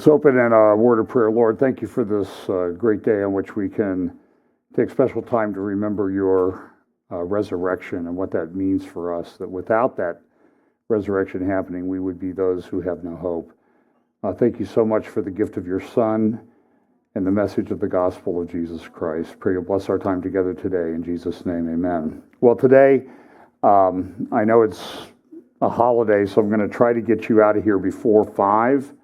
Let's open in a word of prayer. Lord, thank you for this great day on which we can take special time to remember your resurrection and what that means for us, that without that resurrection happening, we would be those who have no hope. Thank you so much for the gift of your Son and the message of the gospel of Jesus Christ. Pray you'll bless our time together today. In Jesus' name, amen. Well, today, I know it's a holiday, so I'm going to try to get you out of here before 5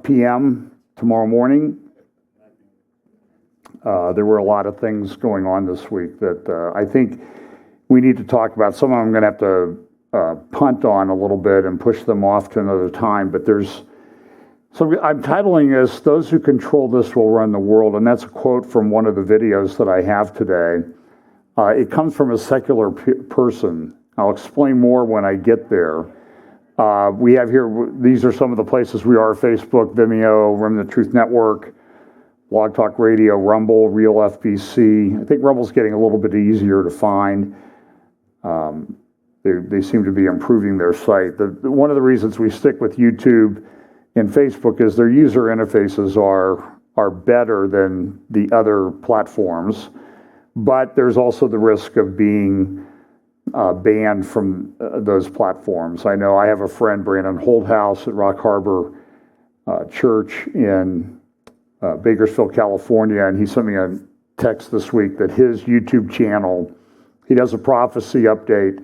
p.m. tomorrow morning. There were a lot of things going on this week that I think we need to talk about. Some of them I'm going to have to punt on a little bit and push them off to another time, but so I'm titling this, "Those Who Control This Will Run the World," and that's a quote from one of the videos that I have today. It comes from a secular person. I'll explain more when I get there. We have here, these are some of the places we are: Facebook, Vimeo, Remnant Truth Network, Blog Talk Radio, Rumble, Real FBC. I think Rumble's getting a little bit easier to find. They seem to be improving their site. One of the reasons we stick with YouTube and Facebook is their user interfaces are better than the other platforms, but there's also the risk of being banned from those platforms. I know I have a friend, Brandon Holdhouse at Rock Harbor Church in Bakersfield, California, and he sent me a text this week that his YouTube channel, he does a prophecy update,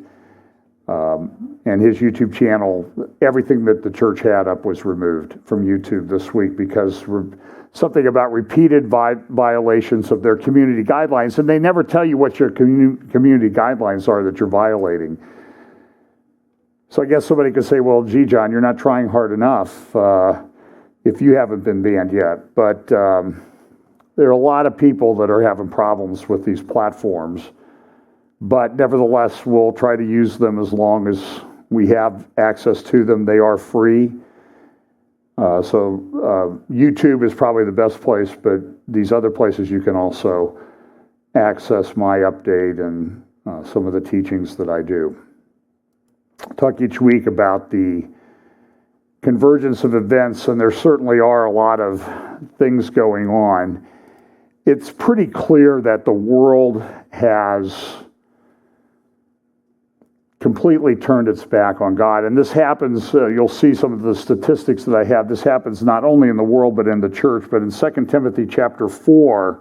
and his YouTube channel, everything that the church had up was removed from YouTube this week because something about repeated violations of their community guidelines, and they never tell you what your community guidelines are that you're violating. So I guess somebody could say, well, gee, John, you're not trying hard enough if you haven't been banned yet. But there are a lot of people that are having problems with these platforms, but nevertheless, we'll try to use them as long as we have access to them. They are free. So YouTube is probably the best place, but these other places you can also access my update and some of the teachings that I do. I talk each week about the convergence of events, and there certainly are a lot of things going on. It's pretty clear that the world has completely turned its back on God. And this happens, you'll see some of the statistics that I have, this happens not only in the world but in the church. But in 2 Timothy chapter 4,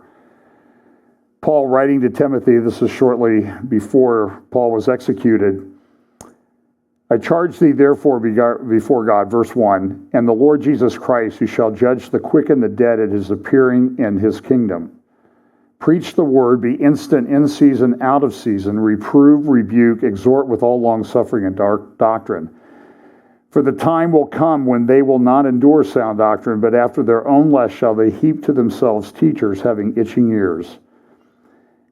Paul writing to Timothy, this is shortly before Paul was executed, "I charge thee therefore before God," verse 1, "and the Lord Jesus Christ, who shall judge the quick and the dead at his appearing in his kingdom. Preach the word, be instant in season, out of season, reprove, rebuke, exhort with all longsuffering and doctrine. For the time will come when they will not endure sound doctrine, but after their own lust shall they heap to themselves teachers having itching ears.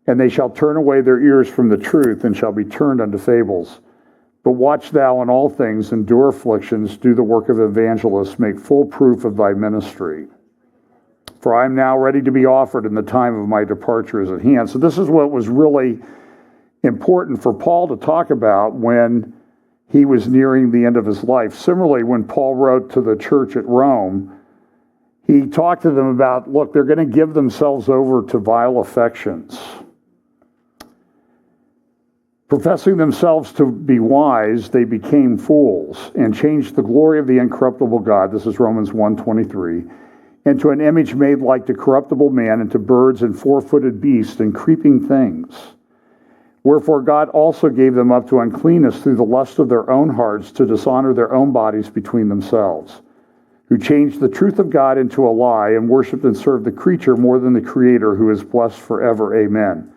And they shall turn away their ears from the truth, and shall be turned unto fables. But watch thou in all things, endure afflictions, do the work of evangelists, make full proof of thy ministry. For I am now ready to be offered, and the time of my departure is at hand." So this is what was really important for Paul to talk about when he was nearing the end of his life. Similarly, when Paul wrote to the church at Rome, he talked to them about, look, they're going to give themselves over to vile affections. Professing themselves to be wise, they became fools and changed the glory of the incorruptible God, this is Romans 1:23, into an image made like to corruptible man, and to birds and four-footed beasts and creeping things. Wherefore God also gave them up to uncleanness through the lust of their own hearts, to dishonor their own bodies between themselves, who changed the truth of God into a lie, and worshipped and served the creature more than the Creator, who is blessed forever. Amen.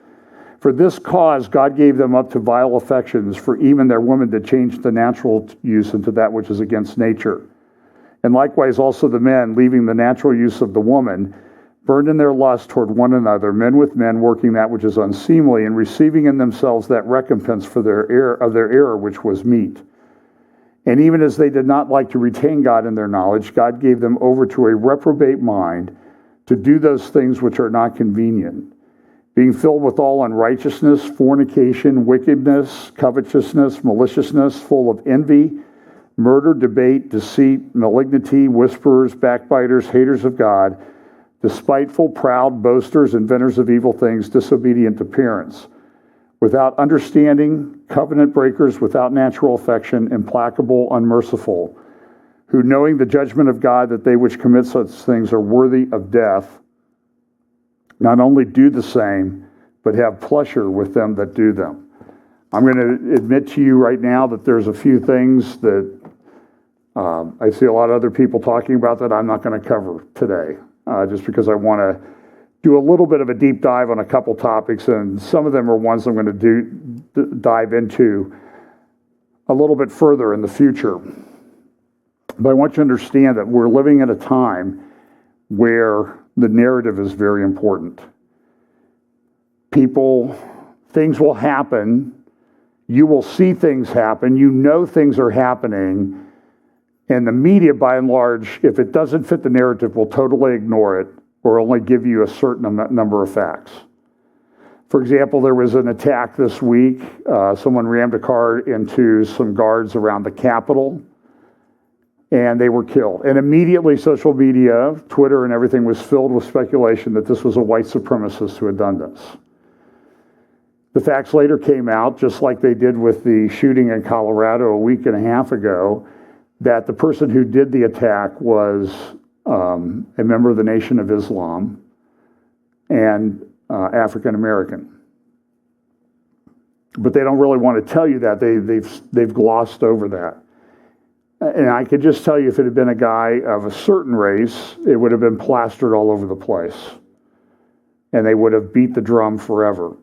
For this cause God gave them up to vile affections, for even their women did change the natural use into that which is against nature. And likewise also the men, leaving the natural use of the woman, burned in their lust toward one another, men with men, working that which is unseemly, and receiving in themselves that recompense for their error which was meet. And even as they did not like to retain God in their knowledge, God gave them over to a reprobate mind, to do those things which are not convenient, being filled with all unrighteousness, fornication, wickedness, covetousness, maliciousness, full of envy, murder, debate, deceit, malignity, whisperers, backbiters, haters of God, despiteful, proud, boasters, inventors of evil things, disobedient to parents, without understanding, covenant breakers, without natural affection, implacable, unmerciful, who knowing the judgment of God that they which commit such things are worthy of death, not only do the same, but have pleasure with them that do them. I'm going to admit to you right now that there's a few things that I see a lot of other people talking about that I'm not going to cover today, just because I want to do a little bit of a deep dive on a couple topics, and some of them are ones I'm going to dive into a little bit further in the future. But I want you to understand that we're living at a time where the narrative is very important. Things will happen. You will see things happen. You know things are happening. And the media, by and large, if it doesn't fit the narrative, will totally ignore it or only give you a certain number of facts. For example, there was an attack this week. Someone rammed a car into some guards around the Capitol, and they were killed. And immediately, social media, Twitter and everything was filled with speculation that this was a white supremacist who had done this. The facts later came out, just like they did with the shooting in Colorado a week and a half ago, that the person who did the attack was a member of the Nation of Islam and African American. But they don't really want to tell you that. They've glossed over that. And I could just tell you, if it had been a guy of a certain race, it would have been plastered all over the place. And they would have beat the drum forever.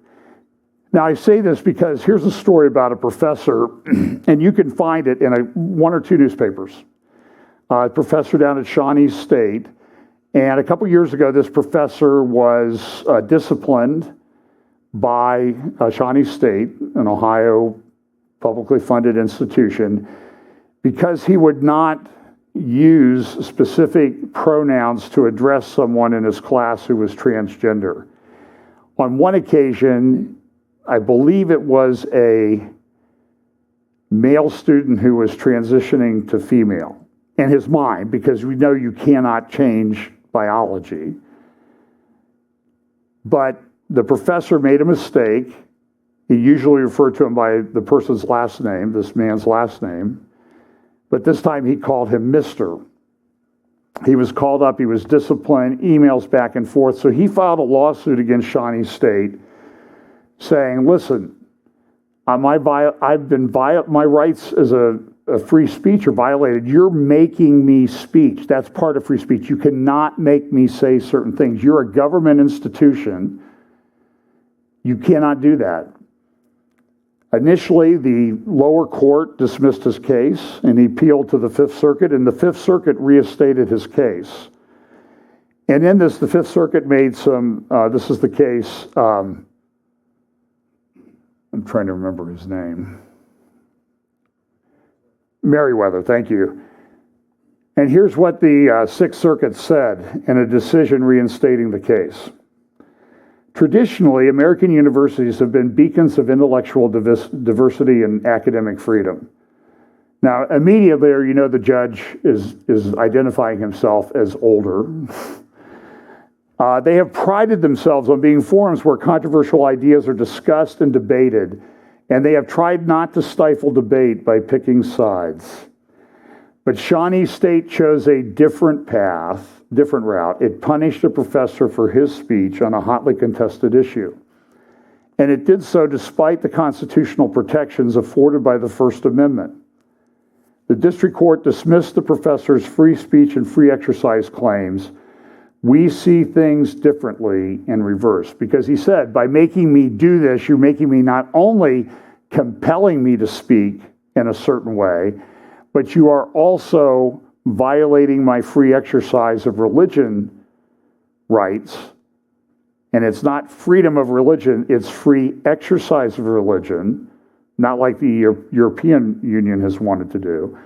Now, I say this because here's a story about a professor, and you can find it in one or two newspapers. A professor down at Shawnee State. And a couple years ago, this professor was disciplined by Shawnee State, an Ohio publicly funded institution, because he would not use specific pronouns to address someone in his class who was transgender. On one occasion, I believe it was a male student who was transitioning to female in his mind, because we know you cannot change biology. But the professor made a mistake. He usually referred to him by the person's last name, this man's last name. But this time he called him Mr. He was called up, he was disciplined, emails back and forth. So he filed a lawsuit against Shawnee State saying, listen, my rights as a free speech are violated. You're making me speech. That's part of free speech. You cannot make me say certain things. You're a government institution. You cannot do that. Initially, the lower court dismissed his case, and he appealed to the Fifth Circuit, and the Fifth Circuit reinstated his case. And in this, the Fifth Circuit made this is the case, I'm trying to remember his name. Merriweather, thank you. And here's what the Sixth Circuit said in a decision reinstating the case. Traditionally, American universities have been beacons of intellectual diversity and academic freedom. Now, immediately, you know, the judge is identifying himself as older. They have prided themselves on being forums where controversial ideas are discussed and debated, and they have tried not to stifle debate by picking sides. But Shawnee State chose a different route. It punished a professor for his speech on a hotly contested issue. And it did so despite the constitutional protections afforded by the First Amendment. The district court dismissed the professor's free speech and free exercise claims. We see things differently in reverse, because he said, by making me do this, you're making me not only compelling me to speak in a certain way, but you are also violating my free exercise of religion rights. And it's not freedom of religion, it's free exercise of religion, not like the European Union has wanted to do.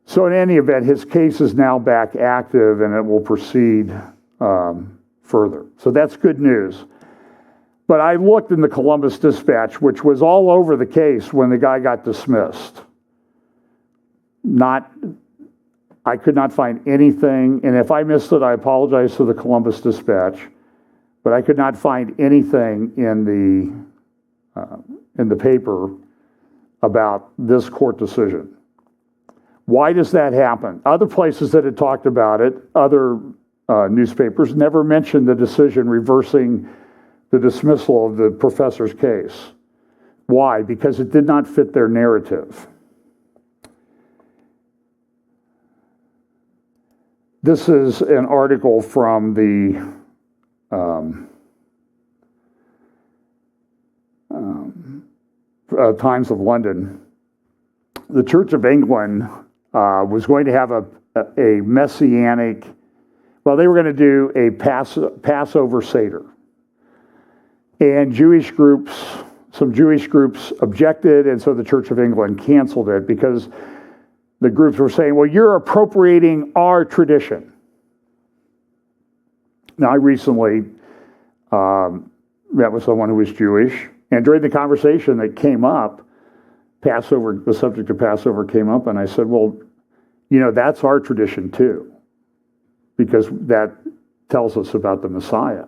So in any event, his case is now back active, and it will proceed further. So that's good news. But I looked in the Columbus Dispatch, which was all over the case when the guy got dismissed. I could not find anything, and if I missed it, I apologize to the Columbus Dispatch, but I could not find anything in the paper about this court decision. Why does that happen? Other places that had talked about it, other newspapers, never mentioned the decision reversing the dismissal of the professor's case. Why? Because it did not fit their narrative. This is an article from the Times of London. The Church of England was going to have a messianic, well, they were going to do a Passover Seder. And some Jewish groups objected, and so the Church of England canceled it because the groups were saying, well, you're appropriating our tradition. Now, I recently met with someone who was Jewish, and during the conversation that came up, the subject of Passover came up, and I said, well, that's our tradition too, because that tells us about the Messiah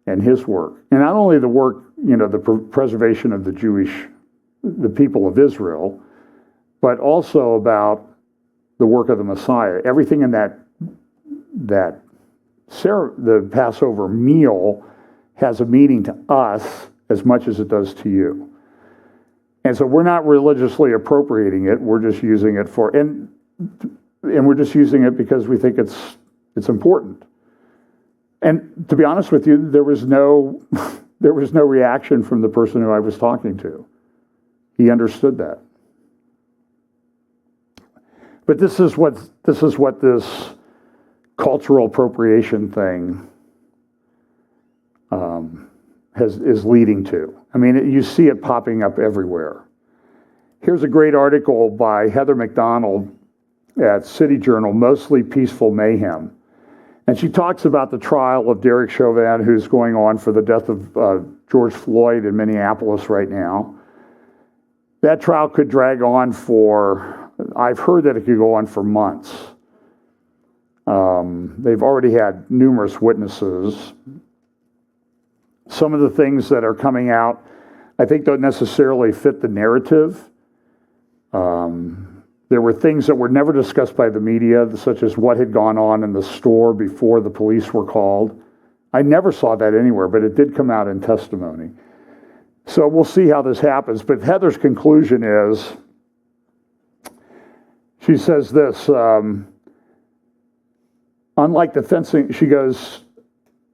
and his work. And not only the work, the preservation of the people of Israel, but also about the work of the Messiah. Everything in the Passover meal has a meaning to us as much as it does to you. And so we're not religiously appropriating it. We're just using it and we're just using it because we think it's important. And to be honest with you, there was no reaction from the person who I was talking to. He understood that. But this is what this cultural appropriation thing is leading to. I mean, you see it popping up everywhere. Here's a great article by Heather McDonald at City Journal, Mostly Peaceful Mayhem. And she talks about the trial of Derek Chauvin, who's going on for the death of George Floyd in Minneapolis right now. That trial could drag on I've heard that it could go on for months. They've already had numerous witnesses. Some of the things that are coming out, I think, don't necessarily fit the narrative. There were things that were never discussed by the media, such as what had gone on in the store before the police were called. I never saw that anywhere, but it did come out in testimony. So we'll see how this happens. But Heather's conclusion is, she says this, unlike the fencing, she goes,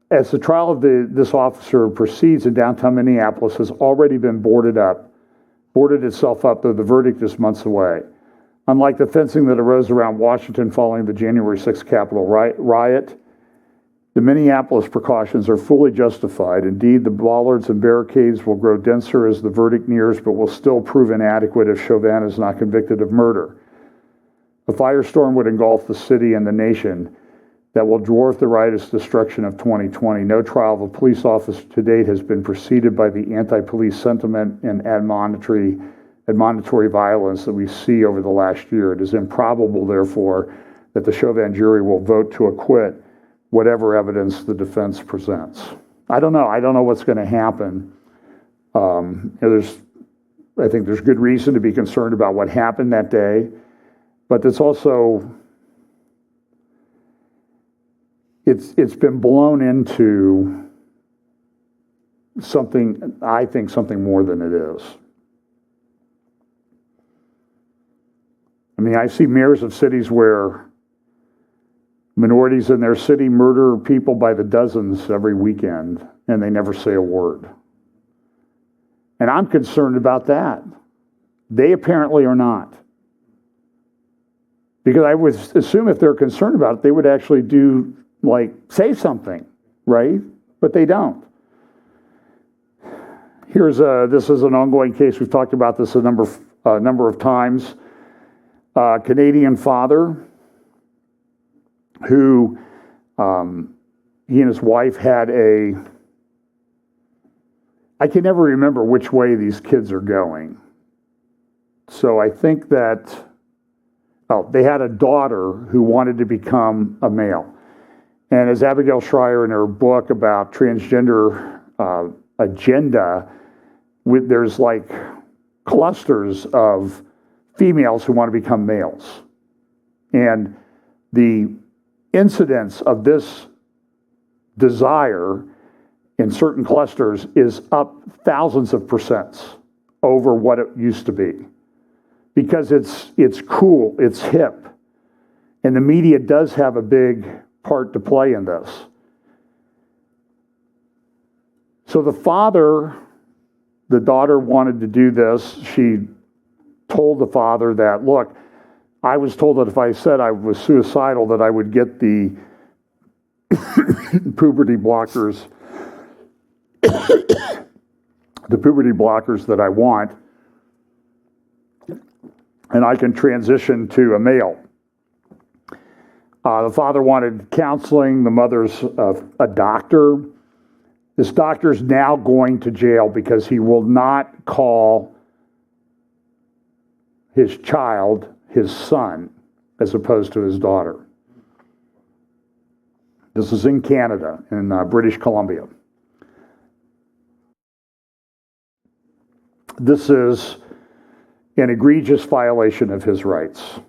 as the trial of this officer proceeds in downtown Minneapolis has already been boarded itself up, though the verdict is months away. Unlike the fencing that arose around Washington following the January 6th Capitol riot, the Minneapolis precautions are fully justified. Indeed, the bollards and barricades will grow denser as the verdict nears, but will still prove inadequate if Chauvin is not convicted of murder. A firestorm would engulf the city and the nation that will dwarf the riotous destruction of 2020. No trial of a police officer to date has been preceded by the anti-police sentiment and admonitory violence that we see over the last year. It is improbable, therefore, that the Chauvin jury will vote to acquit whatever evidence the defense presents. I don't know. I don't know what's going to happen. I think there's good reason to be concerned about what happened that day, but it's also, it's been blown into something, I think, something more than it is. I mean, I see mayors of cities where minorities in their city murder people by the dozens every weekend, and they never say a word. And I'm concerned about that. They apparently are not. Because I would assume if they're concerned about it, they would actually say something, right? But they don't. This is an ongoing case. We've talked about this a number of times. Canadian father who he and his wife had I can never remember which way these kids are going. So I think that Oh, they had a daughter who wanted to become a male. And as Abigail Schreier in her book about transgender agenda, there's like clusters of females who want to become males. And the incidence of this desire in certain clusters is up thousands of percents over what it used to be. Because it's cool, it's hip. And the media does have a big part to play in this. So the daughter wanted to do this. She told the father that, look, I was told that if I said I was suicidal, that I would get the puberty blockers, the puberty blockers that I want, and I can transition to a male. The father wanted counseling. The mother's a doctor. This doctor's now going to jail because he will not call his child his son as opposed to his daughter. This is in Canada, in British Columbia. This is an egregious violation of his rights.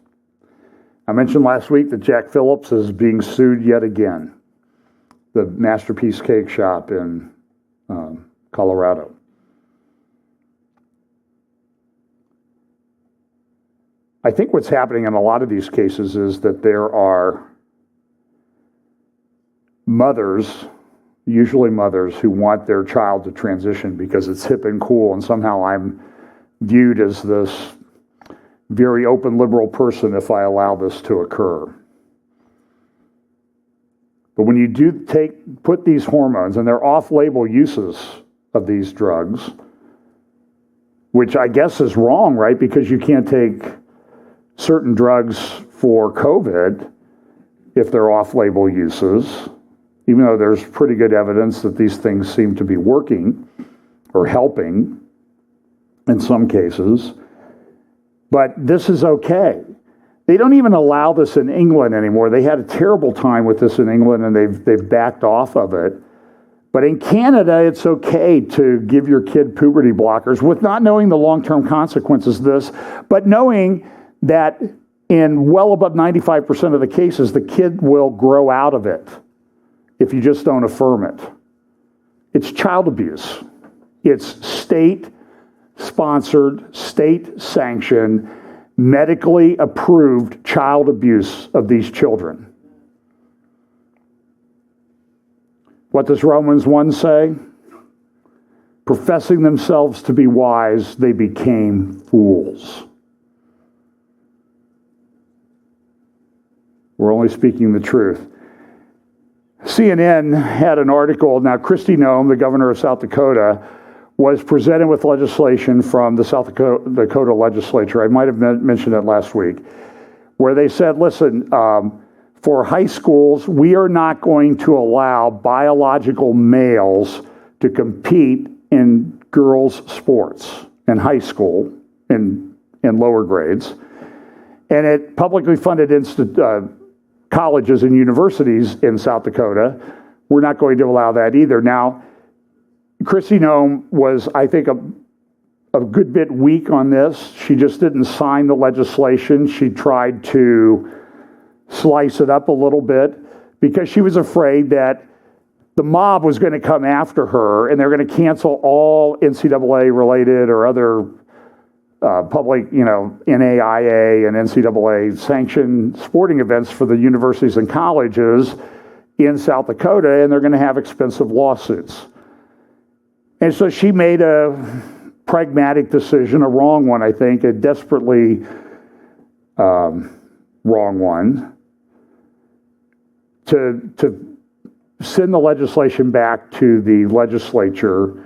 I mentioned last week that Jack Phillips is being sued yet again, the Masterpiece Cake Shop in Colorado. I think what's happening in a lot of these cases is that there are mothers, usually mothers, who want their child to transition because it's hip and cool, and somehow I'm viewed as this very open liberal person if I allow this to occur. But when you do put these hormones, and they're off-label uses of these drugs, which I guess is wrong, right? Because you can't take certain drugs for COVID if they're off-label uses, even though there's pretty good evidence that these things seem to be working or helping in some cases. But this is okay. They don't even allow this in England anymore. They had a terrible time with this in England, and they've backed off of it. But in Canada, it's okay to give your kid puberty blockers with not knowing the long-term consequences of this, but knowing that in well above 95% of the cases, the kid will grow out of it if you just don't affirm it. It's child abuse. It's state-sponsored, state-sanctioned, medically approved child abuse of these children. What does Romans 1 say? Professing themselves to be wise, they became fools. We're only speaking the truth. CNN had an article. Now, Kristi Noem, the governor of South Dakota, was presented with legislation from the South Dakota legislature. I might have mentioned it last week, where they said, listen, for high schools, we are not going to allow biological males to compete in girls' sports in high school, in lower grades. And at publicly funded colleges and universities in South Dakota, we're not going to allow that either. Now, Kristi Noem was, I think, a good bit weak on this. She just didn't sign the legislation. She tried to slice it up a little bit because she was afraid that the mob was going to come after her and they're going to cancel all NCAA-related or other public, NAIA and NCAA sanctioned sporting events for the universities and colleges in South Dakota, and they're going to have expensive lawsuits. And so she made a pragmatic decision, a wrong one, I think, a desperately wrong one, to send the legislation back to the legislature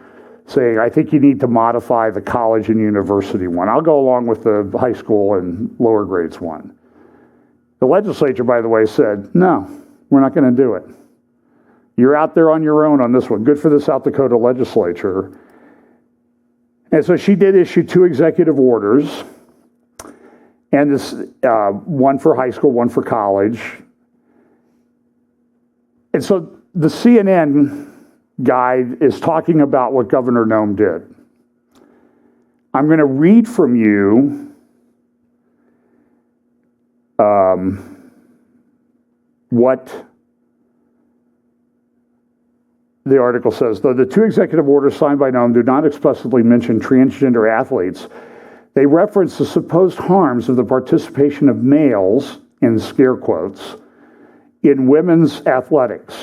saying, I think you need to modify the college and university one. I'll go along with the high school and lower grades one. The legislature, by the way, said, no, we're not going to do it. You're out there on your own on this one. Good for the South Dakota legislature. And so she did issue 2 executive orders. And this one for high school, one for college. And so the CNN guide is talking about what Governor Noem did. I'm going to read from you what the article says. Though the two executive orders signed by Noem do not explicitly mention transgender athletes, they reference the supposed harms of the participation of males, in scare quotes, in women's athletics,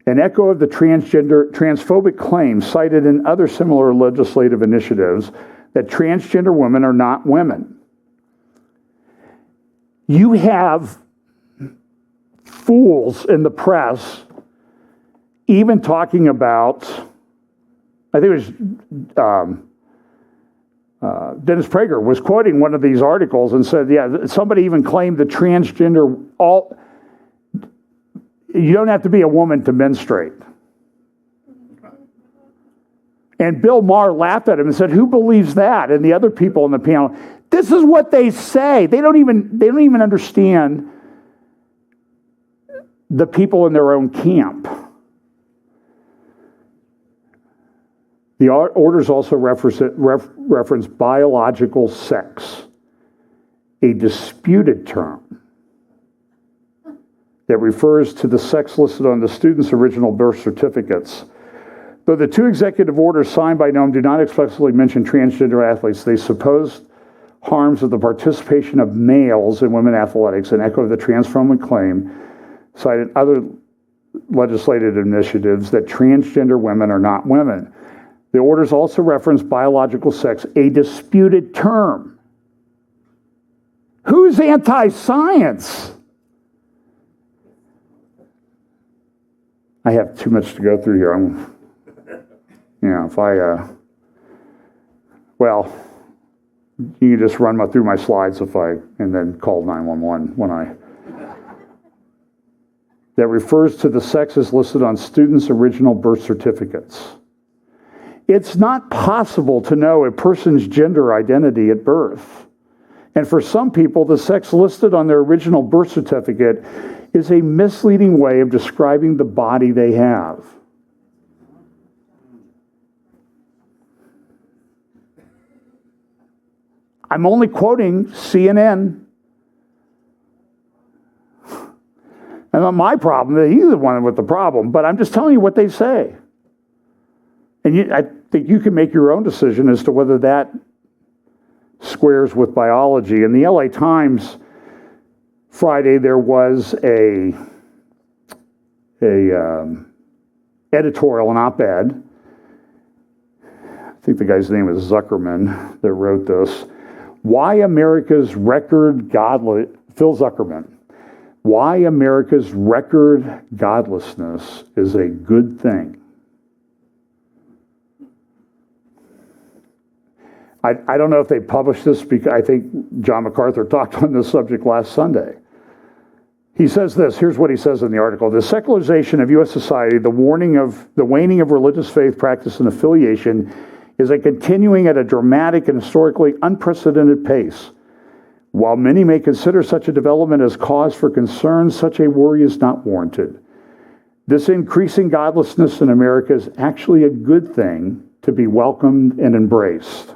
an echo of the transphobic claims cited in other similar legislative initiatives that transgender women are not women. You have fools in the press even talking about, I think it was Dennis Prager was quoting one of these articles and said, yeah, somebody even claimed that transgender, you don't have to be a woman to menstruate. And Bill Maher laughed at him and said, who believes that? And the other people on the panel, this is what they say. They don't even understand the people in their own camp. The orders also reference biological sex, a disputed term that refers to the sex listed on the students' original birth certificates. Though the two executive orders signed by Noem do not explicitly mention transgender athletes, they suppose harms of the participation of males in women athletics, an echo of the transphobic claim cited other legislative initiatives that transgender women are not women. The orders also reference biological sex, a disputed term. Who's anti-science? I have too much to go through here. You can just run through my slides and then call 911 that refers to the sexes listed on students' original birth certificates. It's not possible to know a person's gender identity at birth. And for some people, the sex listed on their original birth certificate is a misleading way of describing the body they have. I'm only quoting CNN. And not my problem. He's the one with the problem. But I'm just telling you what they say. And I think you can make your own decision as to whether that squares with biology. In the LA Times Friday, there was a editorial, an op-ed. I think the guy's name is Zuckerman that wrote this. Why America's record godless, Phil Zuckerman. Why America's record godlessness is a good thing. I don't know if they published this because I think John MacArthur talked on this subject last Sunday. He says this, here's what he says in the article. The secularization of U.S. society, the waning of religious faith, practice, and affiliation is continuing at a dramatic and historically unprecedented pace. While many may consider such a development as cause for concern, such a worry is not warranted. This increasing godlessness in America is actually a good thing to be welcomed and embraced.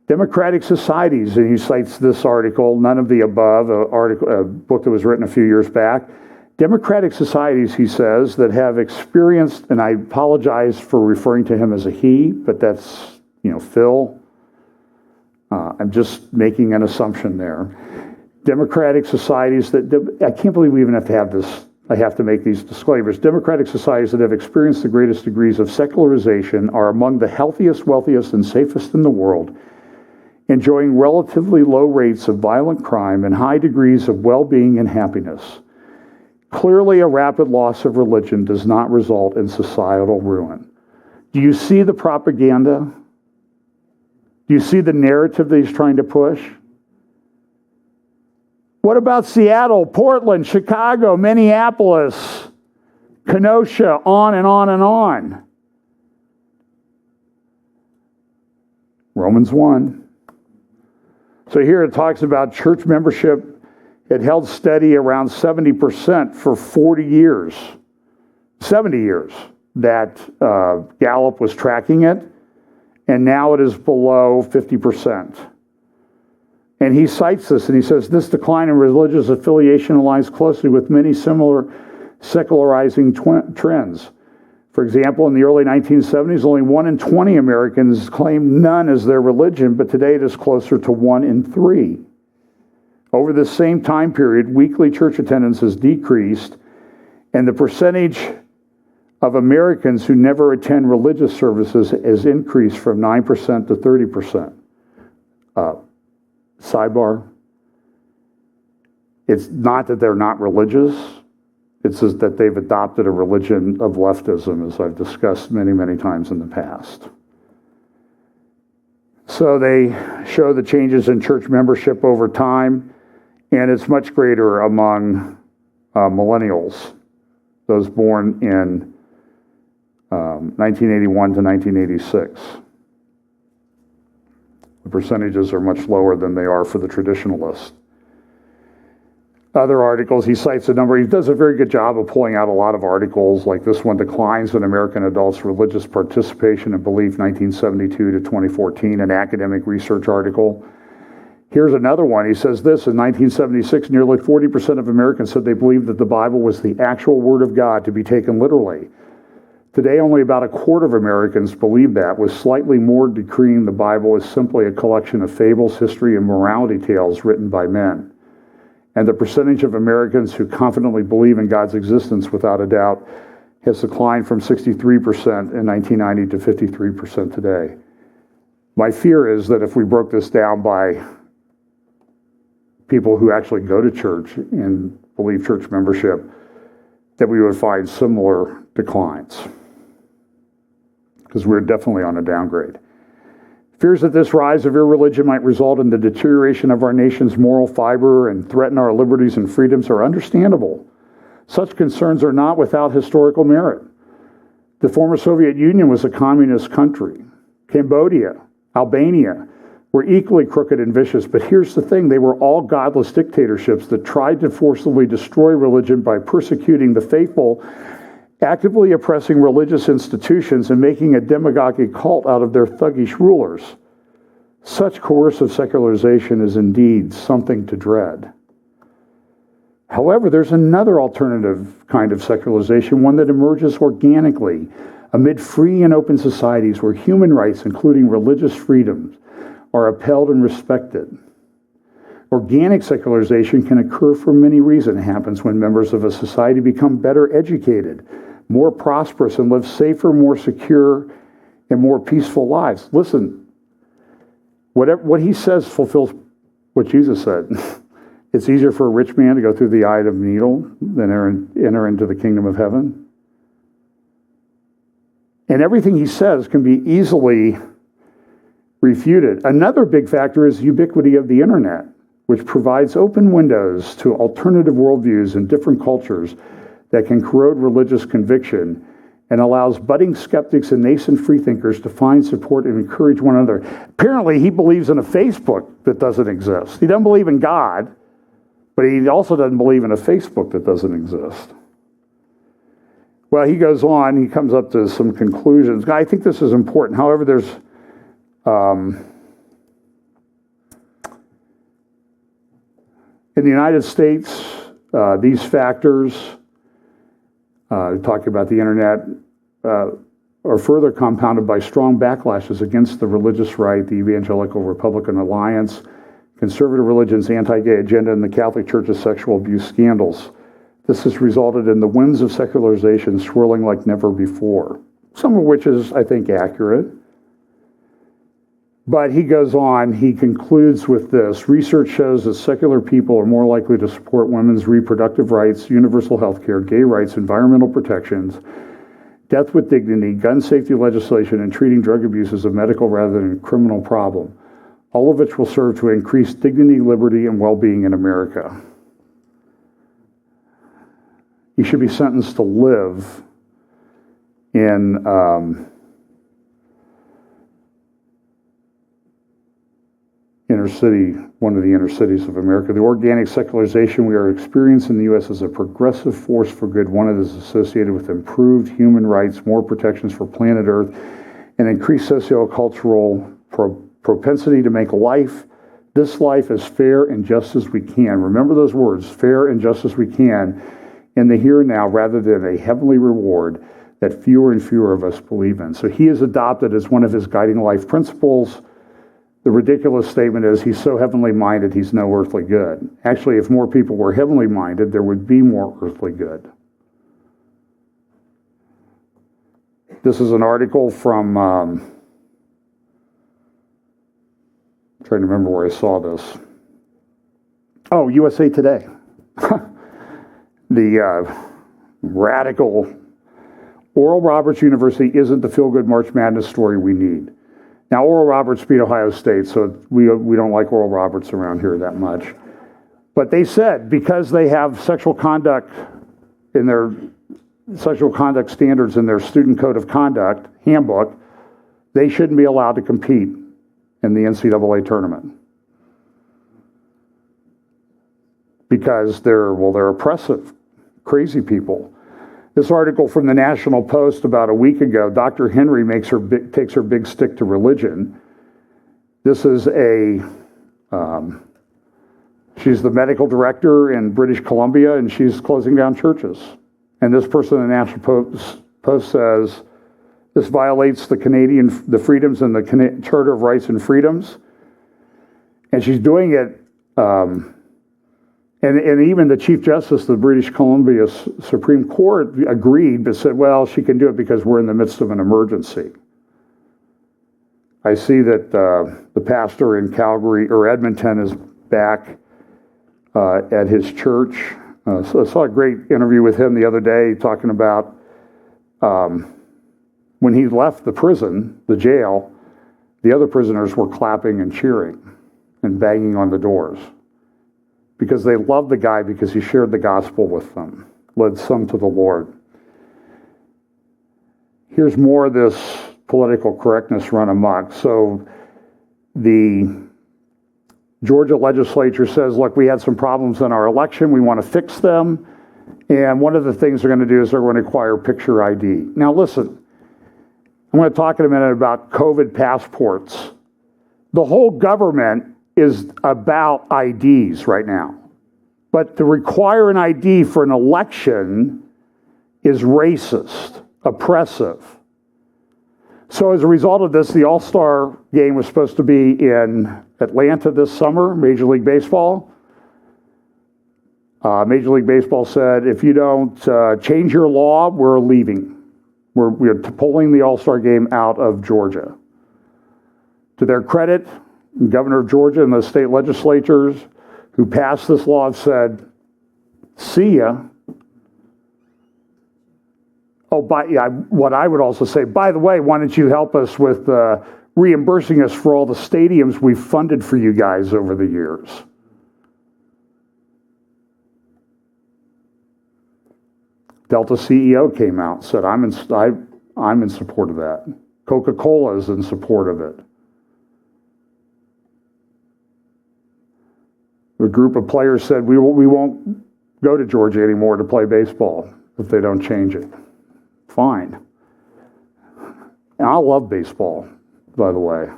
Democratic societies, and he cites this article, none of the above, a book that was written a few years back. Democratic societies, he says, that have experienced, and I apologize for referring to him as a he, but that's, Phil. I'm just making an assumption there. Democratic societies I can't believe we even have to have this. I have to make these disclaimers. Democratic societies that have experienced the greatest degrees of secularization are among the healthiest, wealthiest, and safest in the world, enjoying relatively low rates of violent crime and high degrees of well-being and happiness. Clearly, a rapid loss of religion does not result in societal ruin. Do you see the propaganda? Do you see the narrative that he's trying to push? What about Seattle, Portland, Chicago, Minneapolis, Kenosha, on and on and on? Romans 1. So here it talks about church membership. It held steady around 70% for 40 years. 70 years that Gallup was tracking it, and now it is below 50%. And he cites this, and he says, this decline in religious affiliation aligns closely with many similar secularizing trends. For example, in the early 1970s, only 1 in 20 Americans claimed none as their religion, but today it is closer to 1 in 3. Over this same time period, weekly church attendance has decreased, and the percentage of Americans who never attend religious services has increased from 9% to 30%. Sidebar, it's not that they're not religious, it's just that they've adopted a religion of leftism, as I've discussed many, many times in the past. So they show the changes in church membership over time, and it's much greater among millennials, those born in 1981 to 1986. The percentages are much lower than they are for the traditionalists. Other articles, he cites a number. He does a very good job of pulling out a lot of articles, like this one, Declines in American Adults' Religious Participation and Belief, 1972 to 2014, an academic research article. Here's another one. He says this, in 1976, nearly 40% of Americans said they believed that the Bible was the actual Word of God to be taken literally. Today, only about a quarter of Americans believe that, with slightly more decreeing the Bible as simply a collection of fables, history, and morality tales written by men. And the percentage of Americans who confidently believe in God's existence without a doubt has declined from 63% in 1990 to 53% today. My fear is that if we broke this down by people who actually go to church and believe church membership, that we would find similar declines, because we're definitely on a downgrade. Fears that this rise of irreligion might result in the deterioration of our nation's moral fiber and threaten our liberties and freedoms are understandable. Such concerns are not without historical merit. The former Soviet Union was a communist country. Cambodia, Albania were equally crooked and vicious, but here's the thing, they were all godless dictatorships that tried to forcibly destroy religion by persecuting the faithful, actively oppressing religious institutions, and making a demagogic cult out of their thuggish rulers. Such coercive secularization is indeed something to dread. However, there's another alternative kind of secularization, one that emerges organically amid free and open societies where human rights, including religious freedoms, are upheld and respected. Organic secularization can occur for many reasons. It happens when members of a society become better educated, more prosperous, and live safer, more secure, and more peaceful lives. Listen, what he says fulfills what Jesus said. It's easier for a rich man to go through the eye of a needle than enter into the kingdom of heaven. And everything he says can be easily refuted. Another big factor is ubiquity of the internet, which provides open windows to alternative worldviews and different cultures that can corrode religious conviction and allows budding skeptics and nascent freethinkers to find support and encourage one another. Apparently, he believes in a Facebook that doesn't exist. He doesn't believe in God, but he also doesn't believe in a Facebook that doesn't exist. Well, he goes on, he comes up to some conclusions. I think this is important. However, there's in the United States, these factors, talking about the internet, are further compounded by strong backlashes against the religious right, the Evangelical Republican Alliance, conservative religion's anti-gay agenda, and the Catholic Church's sexual abuse scandals. This has resulted in the winds of secularization swirling like never before, some of which is, I think, accurate. But he goes on, he concludes with this. Research shows that secular people are more likely to support women's reproductive rights, universal health care, gay rights, environmental protections, death with dignity, gun safety legislation, and treating drug abuse as a medical rather than a criminal problem, all of which will serve to increase dignity, liberty, and well-being in America. You should be sentenced to live in inner one of the inner cities of America. The organic secularization we are experiencing in the U.S. is a progressive force for good, one that is associated with improved human rights, more protections for planet Earth, and increased socio-cultural propensity to make this life as fair and just as we can. Remember those words, fair and just as we can, in the here and now, rather than a heavenly reward that fewer and fewer of us believe in. So he has adopted as one of his guiding life principles. The ridiculous statement is he's so heavenly minded, he's no earthly good. Actually, if more people were heavenly minded, there would be more earthly good. This is an article from, trying to remember where I saw this. Oh, USA Today. The radical Oral Roberts University isn't the feel-good March Madness story we need. Now, Oral Roberts beat Ohio State, so we don't like Oral Roberts around here that much. But they said because they have sexual conduct standards in their student code of conduct handbook, they shouldn't be allowed to compete in the NCAA tournament. Because they're oppressive, crazy people. This article from the National Post about a week ago, Dr. Henry takes her big stick to religion. This is she's the medical director in British Columbia, and she's closing down churches. And this person in the National Post says, this violates the freedoms and the Charter of Rights and Freedoms. And she's doing it, and even the Chief Justice of the British Columbia Supreme Court agreed, but said, well, she can do it because we're in the midst of an emergency. I see that the pastor in Calgary, or Edmonton, is back at his church. So I saw a great interview with him the other day talking about when he left the prison, the jail, the other prisoners were clapping and cheering and banging on the doors because they loved the guy because he shared the gospel with them, led some to the Lord. Here's more of this political correctness run amok. So the Georgia legislature says, look, we had some problems in our election. We want to fix them. And one of the things they're going to do is they're going to require picture ID. Now, listen, I'm going to talk in a minute about COVID passports. The whole government is about IDs right now. But to require an ID for an election is racist, oppressive. So as a result of this, the All-Star game was supposed to be in Atlanta this summer, Major League Baseball. Major League Baseball said, if you don't change your law, we're leaving. We're pulling the All-Star game out of Georgia. To their credit, the governor of Georgia and the state legislatures who passed this law have said, see ya. Oh, what I would also say, by the way, why don't you help us with reimbursing us for all the stadiums we've funded for you guys over the years? Delta CEO came out and said, I'm in support of that. Coca-Cola is in support of it. The group of players said, we won't go to Georgia anymore to play baseball if they don't change it. Fine. And I love baseball, by the way.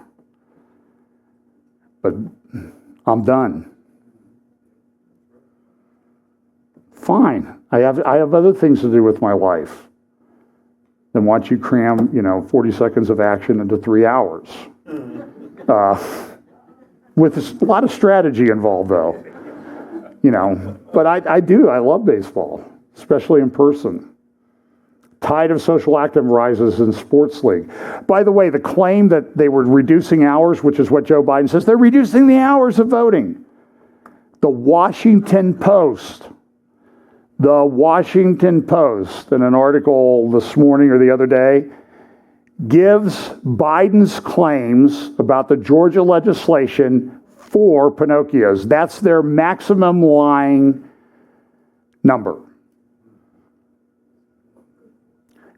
But I'm done. Fine. I have other things to do with my life than watch you cram, 40 seconds of action into 3 hours. With a lot of strategy involved, though. But I love baseball, especially in person. Tide of social activism rises in sports league. By the way, the claim that they were reducing hours, which is what Joe Biden says, they're reducing the hours of voting. The Washington Post, in an article this morning or the other day, gives Biden's claims about the Georgia legislation 4 Pinocchios. That's their maximum lying number.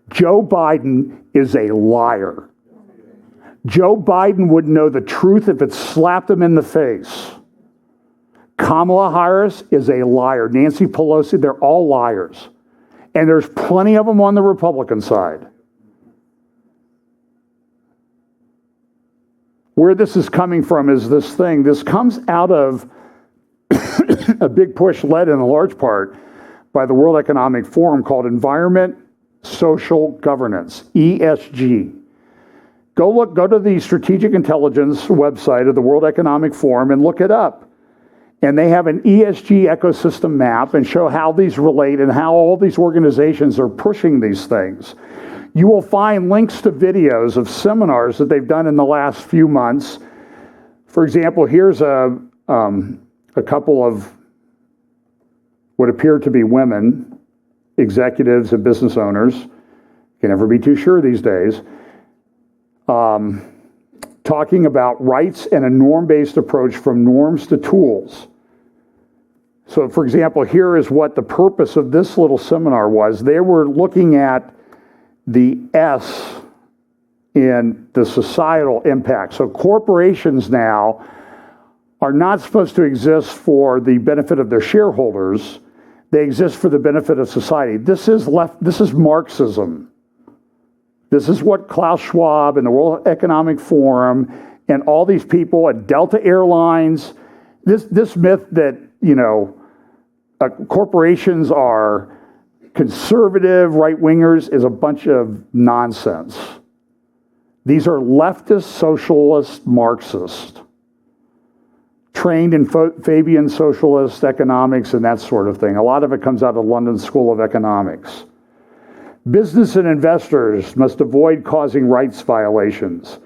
Joe Biden is a liar. Joe Biden would know the truth if it slapped him in the face. Kamala Harris is a liar. Nancy Pelosi, they're all liars. And there's plenty of them on the Republican side. Where this is coming from is this thing. This comes out of a big push led in a large part by the World Economic Forum called Environment, Social Governance, ESG. Go to the Strategic Intelligence website of the World Economic Forum and look it up. And they have an ESG ecosystem map and show how these relate and how all these organizations are pushing these things. You will find links to videos of seminars that they've done in the last few months. For example, here's a couple of what appear to be women, executives and business owners, can never be too sure these days, talking about rights and a norm-based approach from norms to tools. So, for example, here is what the purpose of this little seminar was. They were looking at the S in the societal impact. So corporations now are not supposed to exist for the benefit of their shareholders. They exist for the benefit of society. This is Marxism. This is what Klaus Schwab and the World Economic Forum and all these people at Delta Airlines, this myth that, corporations are conservative right-wingers is a bunch of nonsense. These are leftist, socialist, Marxist, trained in Fabian socialist economics and that sort of thing. A lot of it comes out of London School of Economics. Business and investors must avoid causing rights violations.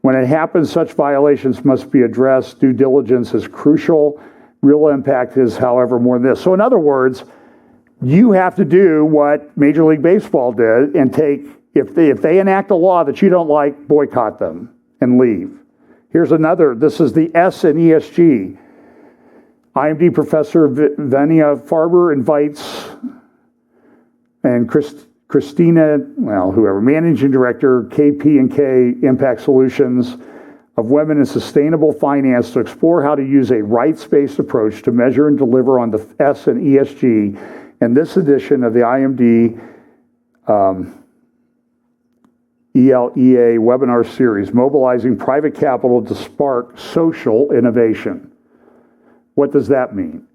When it happens, such violations must be addressed. Due diligence is crucial. Real impact is, however, more than this. So in other words, you have to do what Major League Baseball did and if they enact a law that you don't like, boycott them and leave. Here's another. This is the S in ESG. IMD professor Vania Farber invites, and Christina, whoever, managing director, KP&K Impact Solutions of Women in Sustainable Finance, to explore how to use a rights-based approach to measure and deliver on the S and ESG in this edition of the IMD ELEA webinar series, Mobilizing Private Capital to Spark Social Innovation. What does that mean?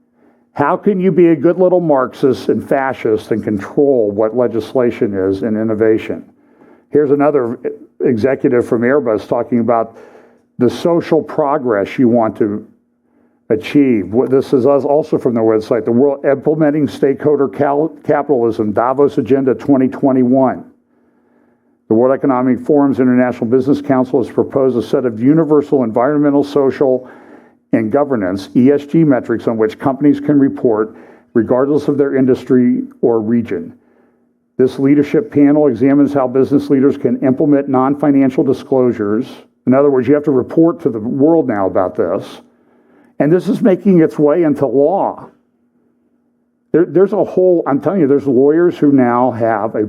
How can you be a good little Marxist and fascist and control what legislation is and innovation? Here's another executive from Airbus talking about the social progress you want to achieve. This is also from their website, the World Implementing Stakeholder Capitalism, Davos Agenda 2021. The World Economic Forum's International Business Council has proposed a set of universal environmental, social, and governance, ESG metrics on which companies can report regardless of their industry or region. This leadership panel examines how business leaders can implement non-financial disclosures. In other words, you have to report to the world now about this. And this is making its way into law. There's a whole, I'm telling you, there's lawyers who now have a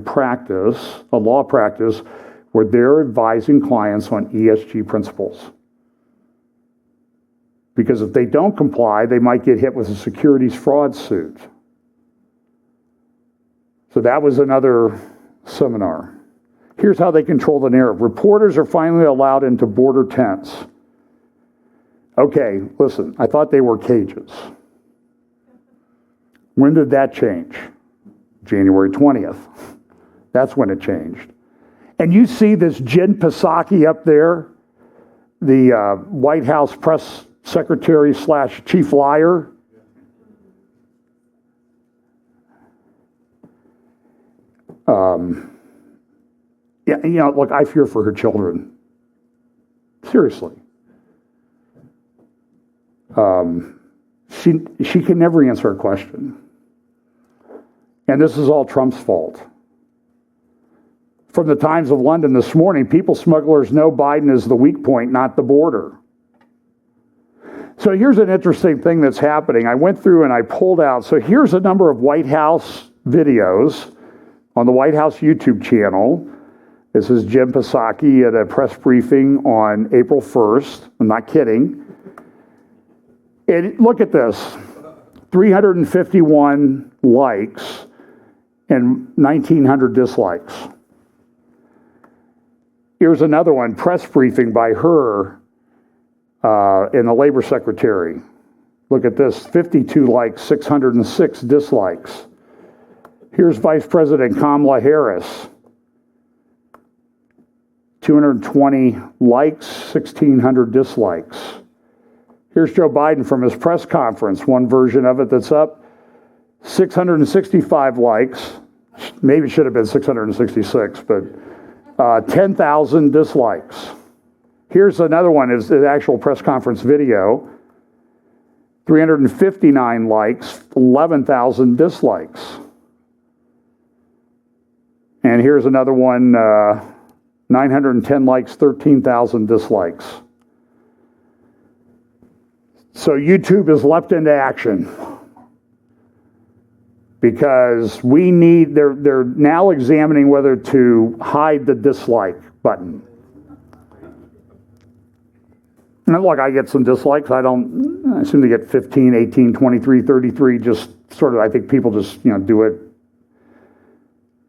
law practice, where they're advising clients on ESG principles. Because if they don't comply, they might get hit with a securities fraud suit. So that was another seminar. Here's how they control the narrative. Reporters are finally allowed into border tents. Okay, listen, I thought they were cages. When did that change? January 20th. That's when it changed. And you see this Jen Psaki up there, the White House press secretary / chief liar. Look, I fear for her children. Seriously. She can never answer a question. And this is all Trump's fault. From the Times of London this morning, people smugglers know Biden is the weak point, not the border. So here's an interesting thing that's happening. I went through and I pulled out. So here's a number of White House videos on the White House YouTube channel This is Jim Psaki at a press briefing on April 1st. I'm not kidding. And look at this, 351 likes and 1,900 dislikes. Here's another one, press briefing by her and the labor secretary. Look at this, 52 likes, 606 dislikes. Here's Vice President Kamala Harris. 220 likes, 1,600 dislikes. Here's Joe Biden from his press conference, one version of it that's up. 665 likes, maybe it should have been 666, but 10,000 dislikes. Here's another one, is the actual press conference video. 359 likes, 11,000 dislikes. And here's another one, 910 likes, 13,000 dislikes. So YouTube has leapt into action because they're now examining whether to hide the dislike button. And look, I get some dislikes. I seem to get 15, 18, 23, 33, just sort of, I think people just, do it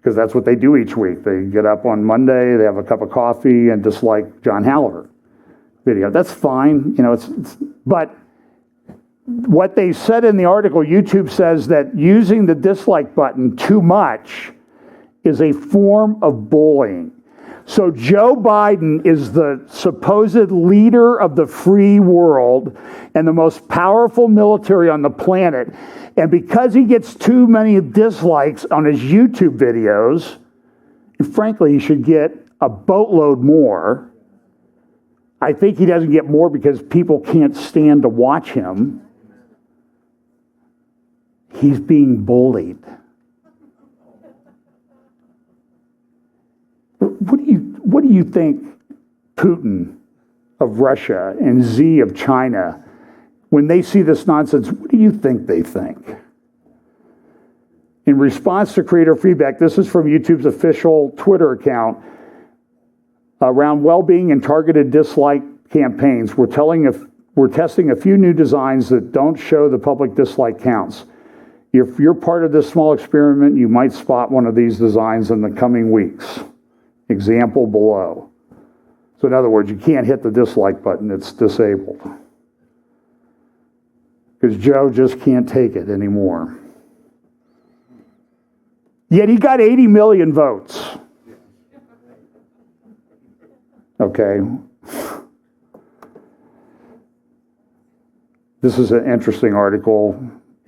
because that's what they do each week. They get up on Monday, they have a cup of coffee and dislike John Halliburton video. That's fine, but what they said in the article, YouTube says that using the dislike button too much is a form of bullying. So Joe Biden is the supposed leader of the free world and the most powerful military on the planet. And because he gets too many dislikes on his YouTube videos, and frankly, he should get a boatload more. I think he doesn't get more because people can't stand to watch him. He's being bullied. What do you think Putin of Russia and Xi of China, when they see this nonsense, what do you think they think? In response to creator feedback, this is from YouTube's official Twitter account, around well-being and targeted dislike campaigns, we're testing a few new designs that don't show the public dislike counts. If you're part of this small experiment, you might spot one of these designs in the coming weeks. Example below. So in other words, you can't hit the dislike button, it's disabled. Because Joe just can't take it anymore. Yet he got 80 million votes. Okay. This is an interesting article.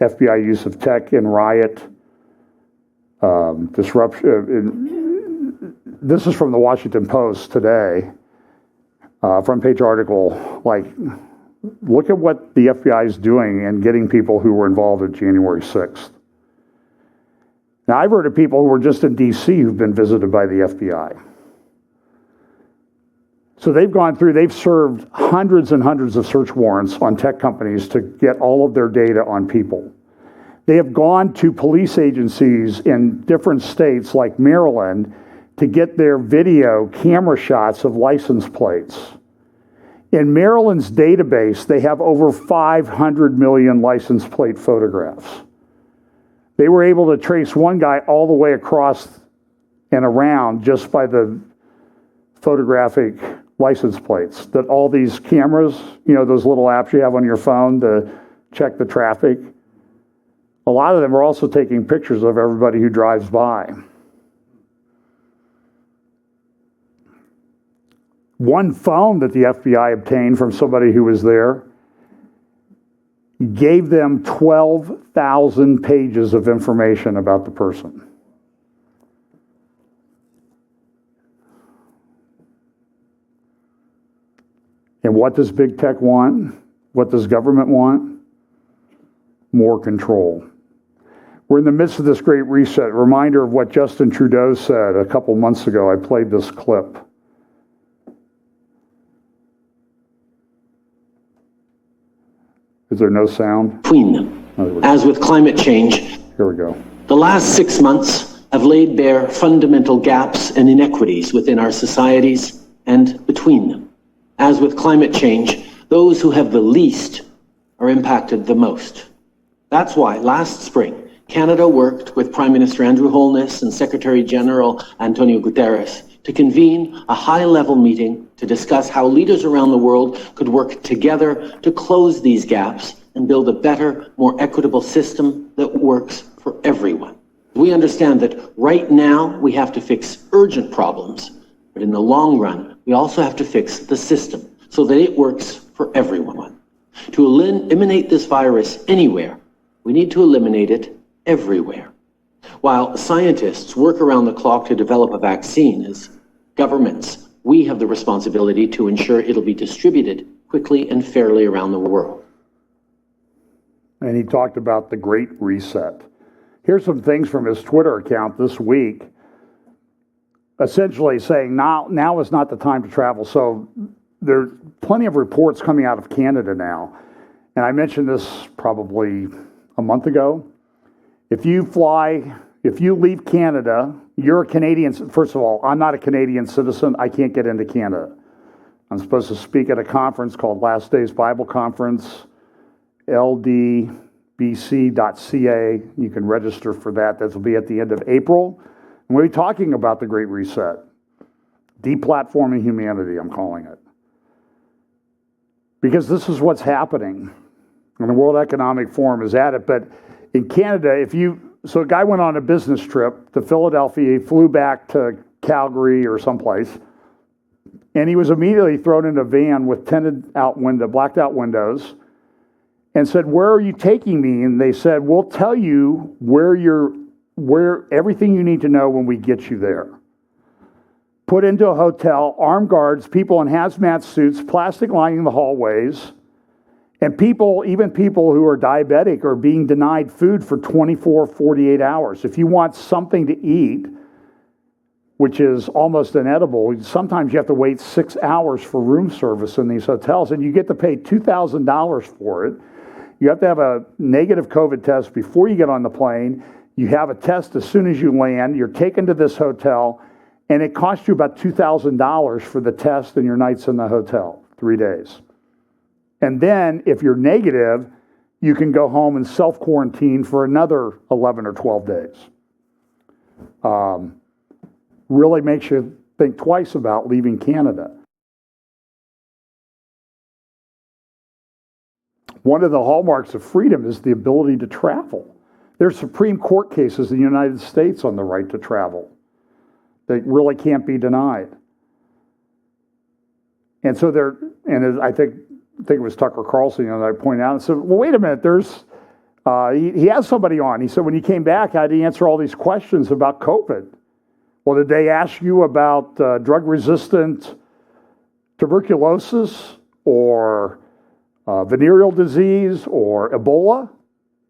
FBI use of tech in riot disruption. This is from the Washington Post today. Front page article. Look at what the FBI is doing and getting people who were involved at January 6th. Now, I've heard of people who were just in D.C. who've been visited by the FBI. So they've served hundreds and hundreds of search warrants on tech companies to get all of their data on people. They have gone to police agencies in different states like Maryland to get their video camera shots of license plates. In Maryland's database, they have over 500 million license plate photographs. They were able to trace one guy all the way across and around just by the photographic license plates. That all these cameras, those little apps you have on your phone to check the traffic, a lot of them are also taking pictures of everybody who drives by. One phone that the FBI obtained from somebody who was there gave them 12,000 pages of information about the person. And what does big tech want? What does government want? More control. We're in the midst of this great reset. Reminder of what Justin Trudeau said a couple months ago. I played this clip. Is there no sound? Between them. As with climate change, Here we go. the last 6 months have laid bare fundamental gaps and inequities within our societies and between them. As with climate change, those who have the least are impacted the most. That's why last spring, Canada worked with Prime Minister Andrew Holness and Secretary General Antonio Guterres to convene a high-level meeting to discuss how leaders around the world could work together to close these gaps and build a better, more equitable system that works for everyone. We understand that right now we have to fix urgent problems, but in the long run, we also have to fix the system so that it works for everyone. To eliminate this virus anywhere, we need to eliminate it everywhere. While scientists work around the clock to develop a vaccine, as governments, we have the responsibility to ensure it'll be distributed quickly and fairly around the world. And he talked about the Great Reset. Here's some things from his Twitter account this week, essentially saying now is not the time to travel. So there's plenty of reports coming out of Canada now. And I mentioned this probably a month ago. If you leave Canada, you're a Canadian. First of all, I'm not a Canadian citizen. I can't get into Canada. I'm supposed to speak at a conference called Last Days Bible Conference, ldbc.ca. You can register for that. That will be at the end of April. And we'll be talking about the Great Reset. Deplatforming humanity, I'm calling it. Because this is what's happening. And the World Economic Forum is at it. But in Canada, so a guy went on a business trip to Philadelphia, he flew back to Calgary or someplace, and he was immediately thrown in a van with blacked out windows, and said, "Where are you taking me?" And they said, "We'll tell you where everything you need to know when we get you there." Put into a hotel, armed guards, people in hazmat suits, plastic lining the hallways. And even people who are diabetic are being denied food for 24, 48 hours. If you want something to eat, which is almost inedible, sometimes you have to wait 6 hours for room service in these hotels, and you get to pay $2,000 for it. You have to have a negative COVID test before you get on the plane. You have a test as soon as you land. You're taken to this hotel, and it costs you about $2,000 for the test and your nights in the hotel, 3 days. And then, if you're negative, you can go home and self-quarantine for another 11 or 12 days. Really makes you think twice about leaving Canada. One of the hallmarks of freedom is the ability to travel. There's Supreme Court cases in the United States on the right to travel that really can't be denied. And so I think it was Tucker Carlson, that I pointed out and said, well, wait a minute, he has somebody on. He said, when you came back, how did he answer all these questions about COVID? Well, did they ask you about drug-resistant tuberculosis or venereal disease or Ebola?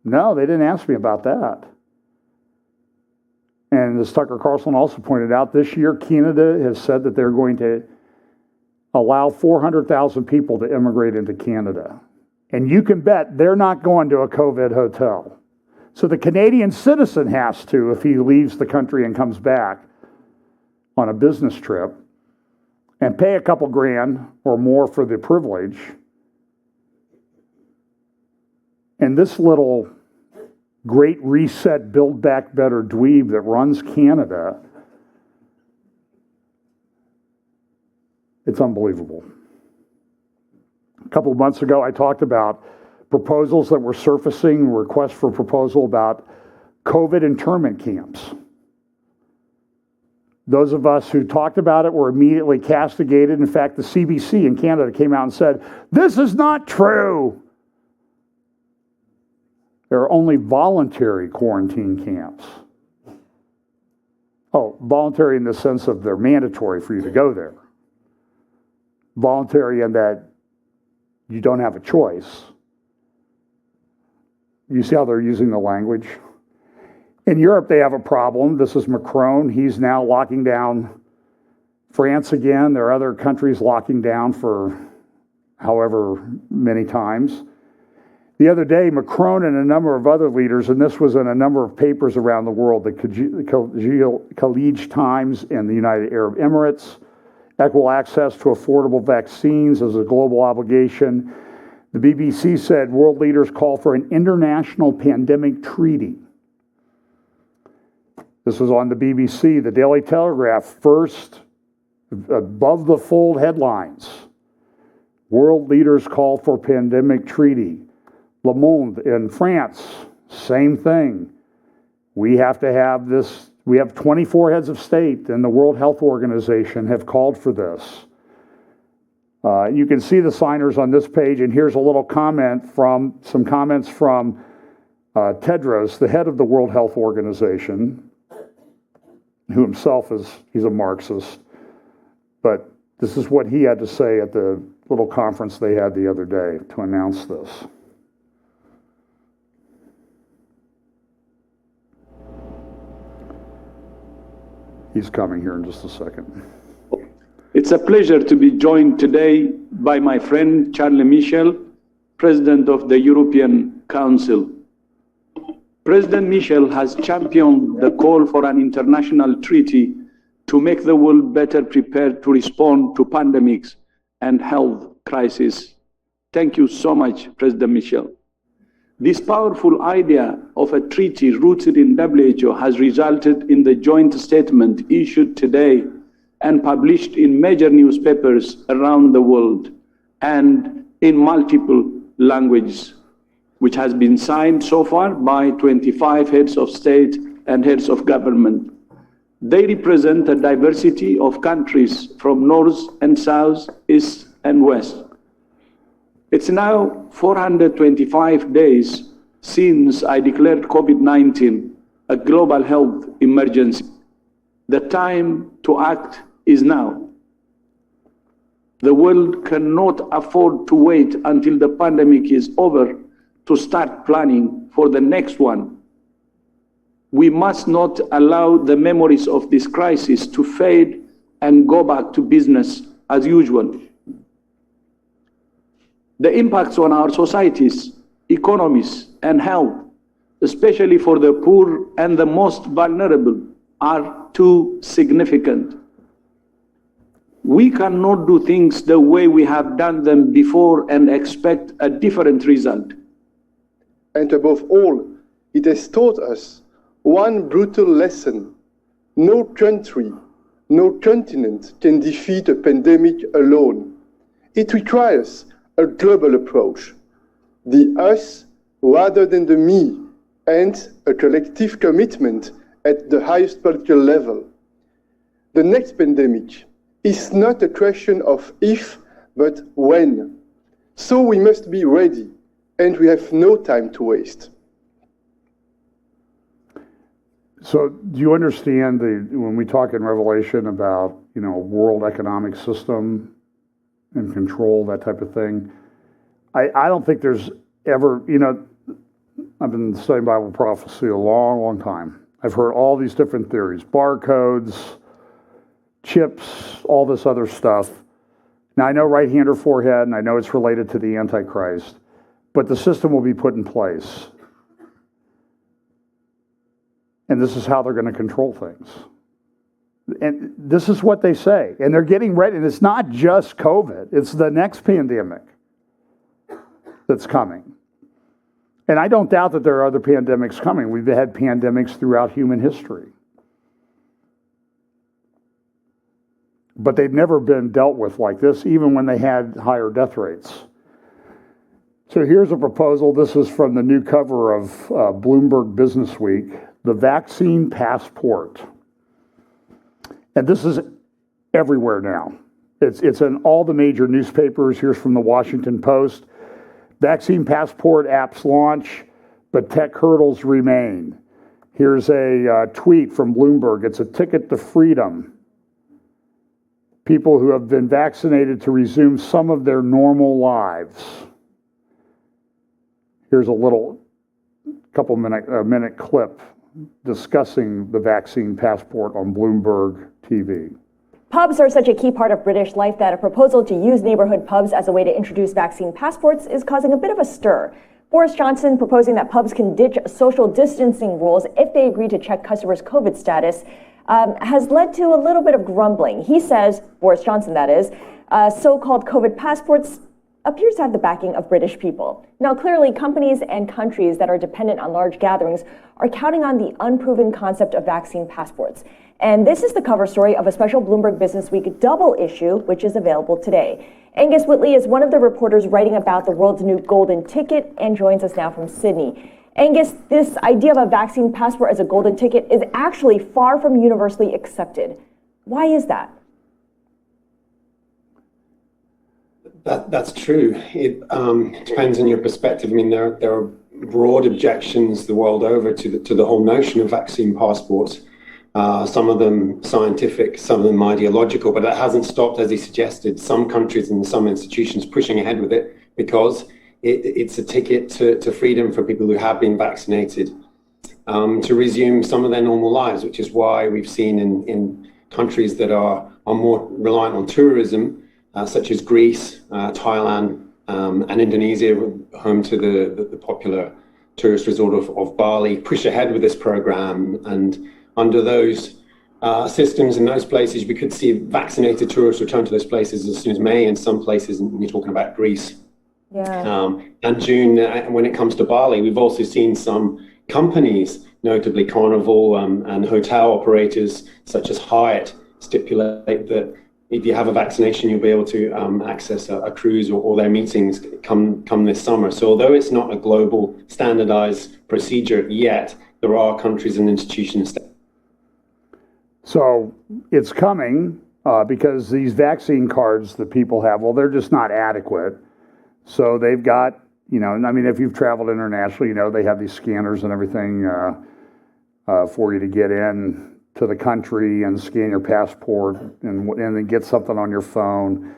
No, they didn't ask me about that. And as Tucker Carlson also pointed out, this year Canada has said that they're going to allow 400,000 people to immigrate into Canada. And you can bet they're not going to a COVID hotel. So the Canadian citizen has to, if he leaves the country and comes back on a business trip, and pay a couple grand or more for the privilege. And this little Great Reset, Build Back Better dweeb that runs Canada, it's unbelievable. A couple of months ago, I talked about proposals that were surfacing, requests for proposal about COVID internment camps. Those of us who talked about it were immediately castigated. In fact, the CBC in Canada came out and said, this is not true. There are only voluntary quarantine camps. Oh, voluntary in the sense of they're mandatory for you to go there. Voluntary in that you don't have a choice. You see how they're using the language? In Europe, they have a problem. This is Macron. He's now locking down France again. There are other countries locking down for however many times. The other day, Macron and a number of other leaders, and this was in a number of papers around the world, the Khaleej Times and the United Arab Emirates, equal access to affordable vaccines as a global obligation. The BBC said world leaders call for an international pandemic treaty. This was on the BBC. The Daily Telegraph, first, above the fold headlines. World leaders call for pandemic treaty. Le Monde in France, same thing. We have to have this. We have 24 heads of state and the World Health Organization have called for this. You can see the signers on this page, and here's a little comment from some comments from Tedros, the head of the World Health Organization, who himself he's a Marxist, but this is what he had to say at the little conference they had the other day to announce this. He's coming here in just a second. It's a pleasure to be joined today by my friend Charles Michel, President of the European Council. President Michel has championed the call for an international treaty to make the world better prepared to respond to pandemics and health crises. Thank you so much, President Michel. This powerful idea of a treaty rooted in WHO has resulted in the joint statement issued today and published in major newspapers around the world and in multiple languages, which has been signed so far by 25 heads of state and heads of government. They represent a diversity of countries from north and south, east and west. It's now 425 days since I declared COVID-19 a global health emergency. The time to act is now. The world cannot afford to wait until the pandemic is over to start planning for the next one. We must not allow the memories of this crisis to fade and go back to business as usual. The impacts on our societies, economies, and health, especially for the poor and the most vulnerable, are too significant. We cannot do things the way we have done them before and expect a different result. And above all, it has taught us one brutal lesson. No country, no continent can defeat a pandemic alone. It requires a global approach, the us rather than the me, and a collective commitment at the highest political level. The next pandemic is not a question of if, but when. So we must be ready, and we have no time to waste. So do you understand when we talk in Revelation about, world economic system and control, that type of thing? I don't think there's ever, I've been studying Bible prophecy a long, long time. I've heard all these different theories, barcodes, chips, all this other stuff. Now I know right hand or forehead, and I know it's related to the Antichrist, but the system will be put in place. And this is how they're going to control things. And this is what they say. And they're getting ready. And it's not just COVID. It's the next pandemic that's coming. And I don't doubt that there are other pandemics coming. We've had pandemics throughout human history. But they've never been dealt with like this, even when they had higher death rates. So here's a proposal. This is from the new cover of Bloomberg Business Week. The vaccine passport. And this is everywhere now. It's in all the major newspapers. Here's from the Washington Post. Vaccine passport apps launch, but tech hurdles remain. Here's a tweet from Bloomberg. It's a ticket to freedom. People who have been vaccinated to resume some of their normal lives. Here's a little minute clip discussing the vaccine passport on Bloomberg TV. Pubs are such a key part of British life that a proposal to use neighborhood pubs as a way to introduce vaccine passports is causing a bit of a stir. Boris Johnson proposing that pubs can ditch social distancing rules if they agree to check customers' COVID status has led to a little bit of grumbling. He says, Boris Johnson that is, so-called COVID passports appears to have the backing of British people. Now, clearly, companies and countries that are dependent on large gatherings are counting on the unproven concept of vaccine passports. And this is the cover story of a special Bloomberg Businessweek double issue, which is available today. Angus Whitley is one of the reporters writing about the world's new golden ticket and joins us now from Sydney. Angus, this idea of a vaccine passport as a golden ticket is actually far from universally accepted. Why is that? That's true. It depends on your perspective. I mean, there are broad objections the world over to the whole notion of vaccine passports. Some of them scientific, some of them ideological, but that hasn't stopped, as he suggested, some countries and some institutions pushing ahead with it because it's a ticket to freedom for people who have been vaccinated to resume some of their normal lives, which is why we've seen in countries that are more reliant on tourism, such as Greece, Thailand, and Indonesia, home to the popular tourist resort of Bali, push ahead with this program. And under those systems in those places, we could see vaccinated tourists return to those places as soon as May, in some places, and you're talking about Greece. Yeah. And June, when it comes to Bali, we've also seen some companies, notably Carnival and hotel operators such as Hyatt, stipulate that if you have a vaccination, you'll be able to access a cruise or their meetings come this summer. So although it's not a global standardized procedure yet, there are countries and institutions that. So it's coming because these vaccine cards that people have, well, they're just not adequate. So they've got, I mean, if you've traveled internationally, they have these scanners and everything for you to get in to the country and scan your passport and then get something on your phone.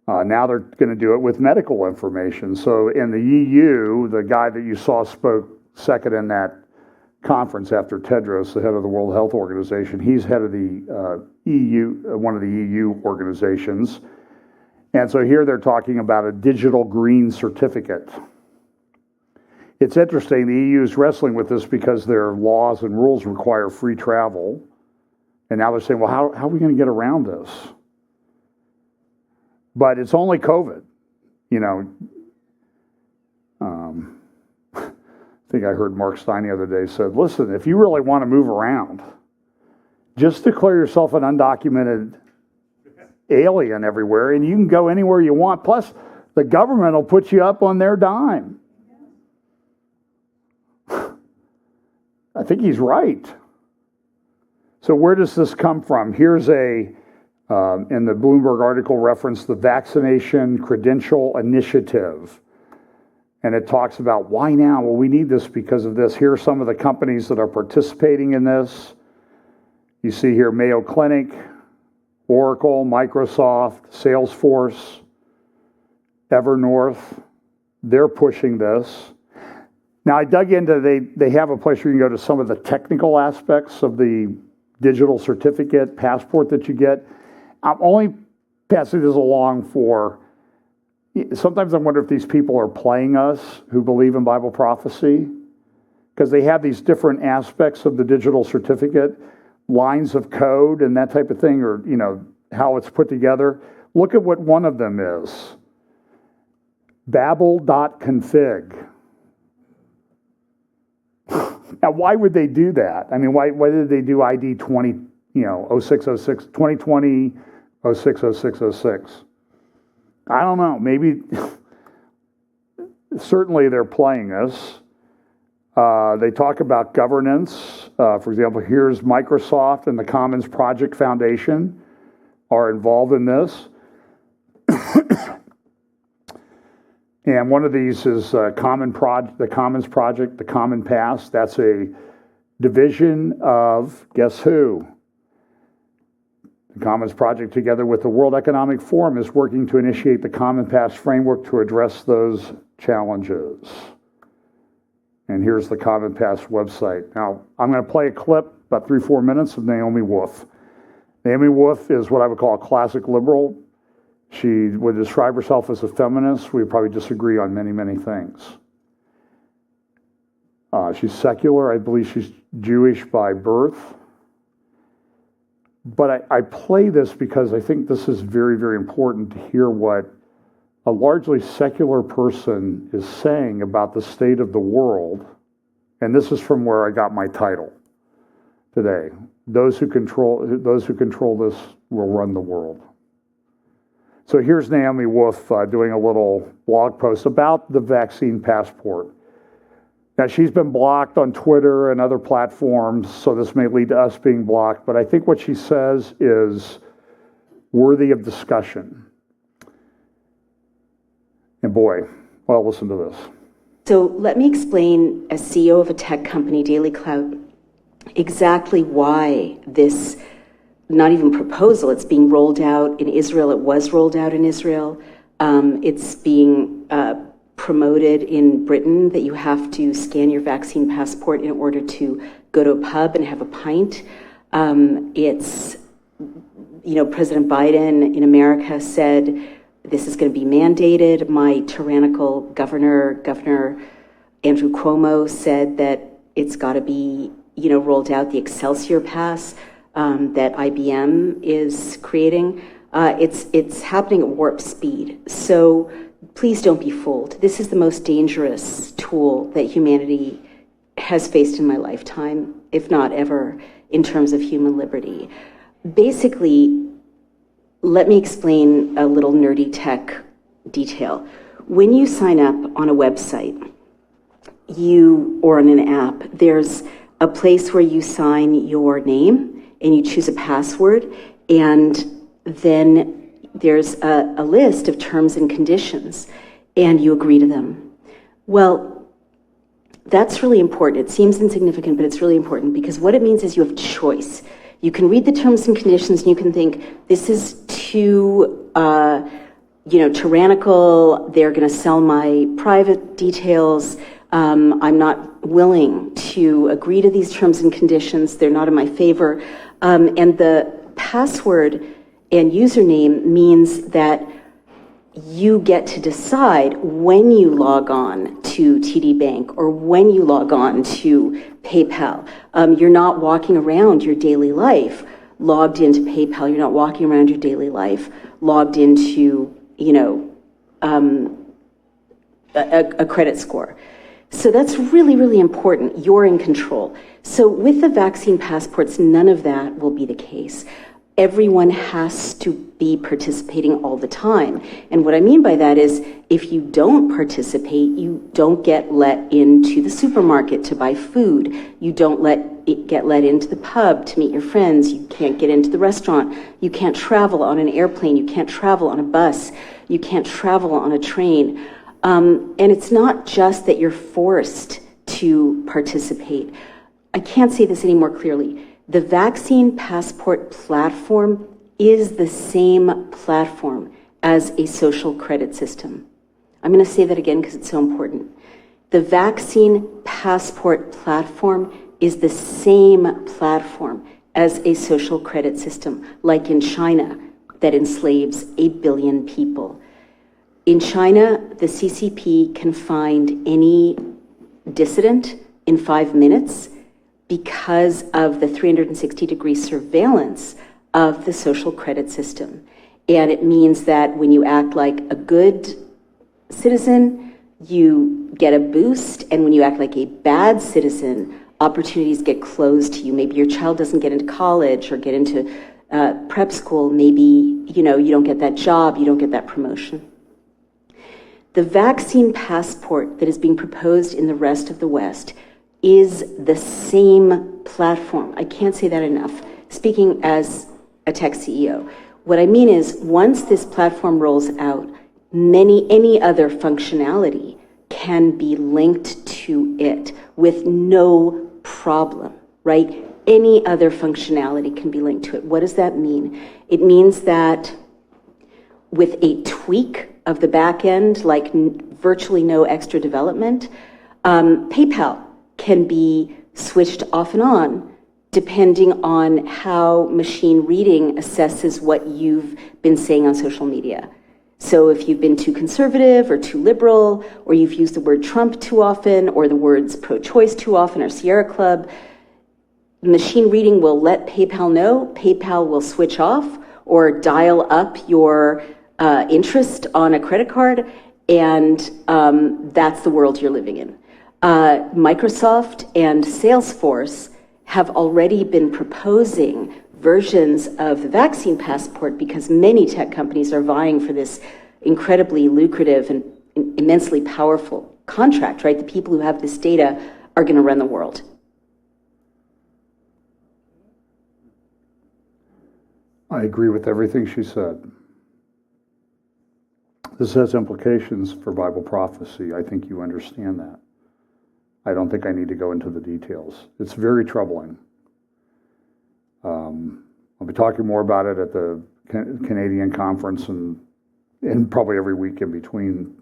Now they're going to do it with medical information. So in the EU, the guy that you saw spoke second in that conference after Tedros, the head of the World Health Organization, he's head of the EU, one of the EU organizations. And so here they're talking about a digital green certificate. It's interesting, the EU is wrestling with this because their laws and rules require free travel. And now they're saying, well, how are we going to get around this? But it's only COVID. I think I heard Mark Stein the other day said, listen, if you really want to move around, just declare yourself an undocumented alien everywhere, and you can go anywhere you want. Plus, the government will put you up on their dime. I think he's right. So where does this come from? Here's in the Bloomberg article reference, the Vaccination Credential Initiative. And it talks about why now? Well, we need this because of this. Here are some of the companies that are participating in this. You see here Mayo Clinic, Oracle, Microsoft, Salesforce, Evernorth. They're pushing this. Now, I dug into, they have a place where you can go to some of the technical aspects of the digital certificate, passport that you get. I'm only passing this along for, sometimes I wonder if these people are playing us who believe in Bible prophecy, because they have these different aspects of the digital certificate, lines of code and that type of thing, or, how it's put together. Look at what one of them is. Babel.config. Now, why would they do that? I mean, why did they do ID 0606, 2020, 060606? I don't know. Maybe, certainly they're playing us. They talk about governance. For example, here's Microsoft and the Commons Project Foundation are involved in this. And one of these is the Commons Project, the Common Pass. That's a division of, guess who? The Commons Project, together with the World Economic Forum, is working to initiate the Common Pass framework to address those challenges. And here's the Common Pass website. Now, I'm going to play a clip, about 3-4 minutes, of Naomi Wolf. Naomi Wolf is what I would call a classic liberal. She would describe herself as a feminist. We probably disagree on many, many things. She's secular. I believe she's Jewish by birth. But I play this because I think this is very, very important to hear what a largely secular person is saying about the state of the world. And this is from where I got my title today. Those who control this will run the world. So here's Naomi Wolf doing a little blog post about the vaccine passport. Now, she's been blocked on Twitter and other platforms, so this may lead to us being blocked, but I think what she says is worthy of discussion. And boy, well, listen to this. So let me explain, as CEO of a tech company, Daily Cloud, exactly why this, not even proposal, it's being rolled out in Israel. It was rolled out in Israel. It's being promoted in Britain that you have to scan your vaccine passport in order to go to a pub and have a pint. President Biden in America said this is going to be mandated. My tyrannical Governor Andrew Cuomo said that it's got to be, rolled out. The Excelsior Pass that IBM is creating. It's happening at warp speed. So please don't be fooled. This is the most dangerous tool that humanity has faced in my lifetime, if not ever, in terms of human liberty. Basically, let me explain a little nerdy tech detail. When you sign up on a website, or on an app, there's a place where you sign your name and you choose a password, and then there's a list of terms and conditions, and you agree to them. Well, that's really important. It seems insignificant, but it's really important because what it means is you have choice. You can read the terms and conditions and you can think, this is too, tyrannical. They're going to sell my private details. I'm not willing to agree to these terms and conditions. They're not in my favor. And the password and username means that you get to decide when you log on to TD Bank or when you log on to PayPal. You're not walking around your daily life logged into PayPal. You're not walking around your daily life logged into, a credit score. So that's really, really important. You're in control. So with the vaccine passports, none of that will be the case. Everyone has to be participating all the time. And what I mean by that is if you don't participate, you don't get let into the supermarket to buy food. You don't get let into the pub to meet your friends. You can't get into the restaurant. You can't travel on an airplane. You can't travel on a bus. You can't travel on a train. And it's not just that you're forced to participate. I can't say this any more clearly. The vaccine passport platform is the same platform as a social credit system. I'm going to say that again because it's so important. The vaccine passport platform is the same platform as a social credit system, like in China, that enslaves 8 billion people. In China, the CCP can find any dissident in 5 minutes because of the 360-degree surveillance of the social credit system. And it means that when you act like a good citizen, you get a boost, and when you act like a bad citizen, opportunities get closed to you. Maybe your child doesn't get into college or get into prep school. Maybe, you don't get that job, you don't get that promotion. The vaccine passport that is being proposed in the rest of the West is the same platform. I can't say that enough. Speaking as a tech CEO, what I mean is once this platform rolls out, any other functionality can be linked to it with no problem, right? Any other functionality can be linked to it. What does that mean? It means that with a tweak of the back end, like virtually no extra development, PayPal can be switched off and on depending on how machine reading assesses what you've been saying on social media. So if you've been too conservative or too liberal, or you've used the word Trump too often, or the words pro-choice too often, or Sierra Club, machine reading will let PayPal know. PayPal will switch off or dial up your interest on a credit card, and that's the world you're living in. Microsoft and Salesforce have already been proposing versions of the vaccine passport because many tech companies are vying for this incredibly lucrative and immensely powerful contract, right? The people who have this data are going to run the world. I agree with everything she said. This has implications for Bible prophecy. I think you understand that. I don't think I need to go into the details. It's very troubling. I'll be talking more about it at the Canadian conference and probably every week in between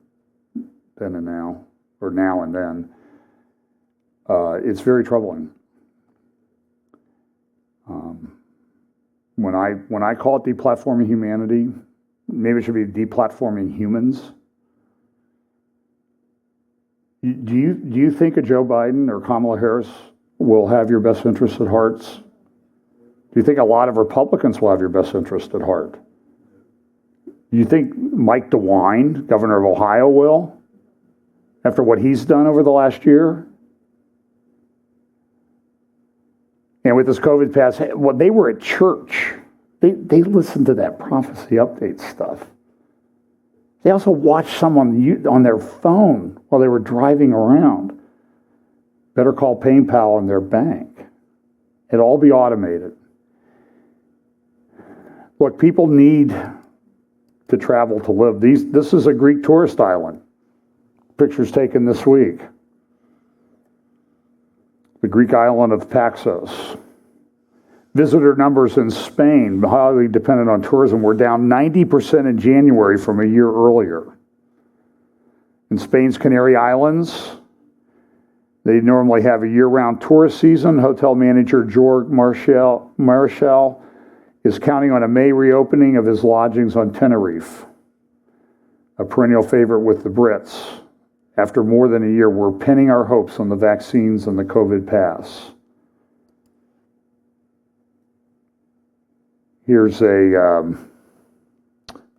then and now, or now and then. It's very troubling. When I call it deplatforming humanity, maybe it should be deplatforming humans. Do you think a Joe Biden or Kamala Harris will have your best interests at heart? Do you think a lot of Republicans will have your best interest at heart? Do you think Mike DeWine, governor of Ohio, will, after what he's done over the last year? And with this COVID pass, well, they were at church. They listened to that prophecy update stuff. They also watched someone on their phone while they were driving around. Better call PayPal in their bank. It'll all be automated. Look, people need to travel to live. This is a Greek tourist island. Pictures taken this week. The Greek island of Paxos. Visitor numbers in Spain, highly dependent on tourism, were down 90% in January from a year earlier. In Spain's Canary Islands, they normally have a year-round tourist season. Hotel manager George Marshall is counting on a May reopening of his lodgings on Tenerife, a perennial favorite with the Brits. After more than a year, we're pinning our hopes on the vaccines and the COVID pass. Here's a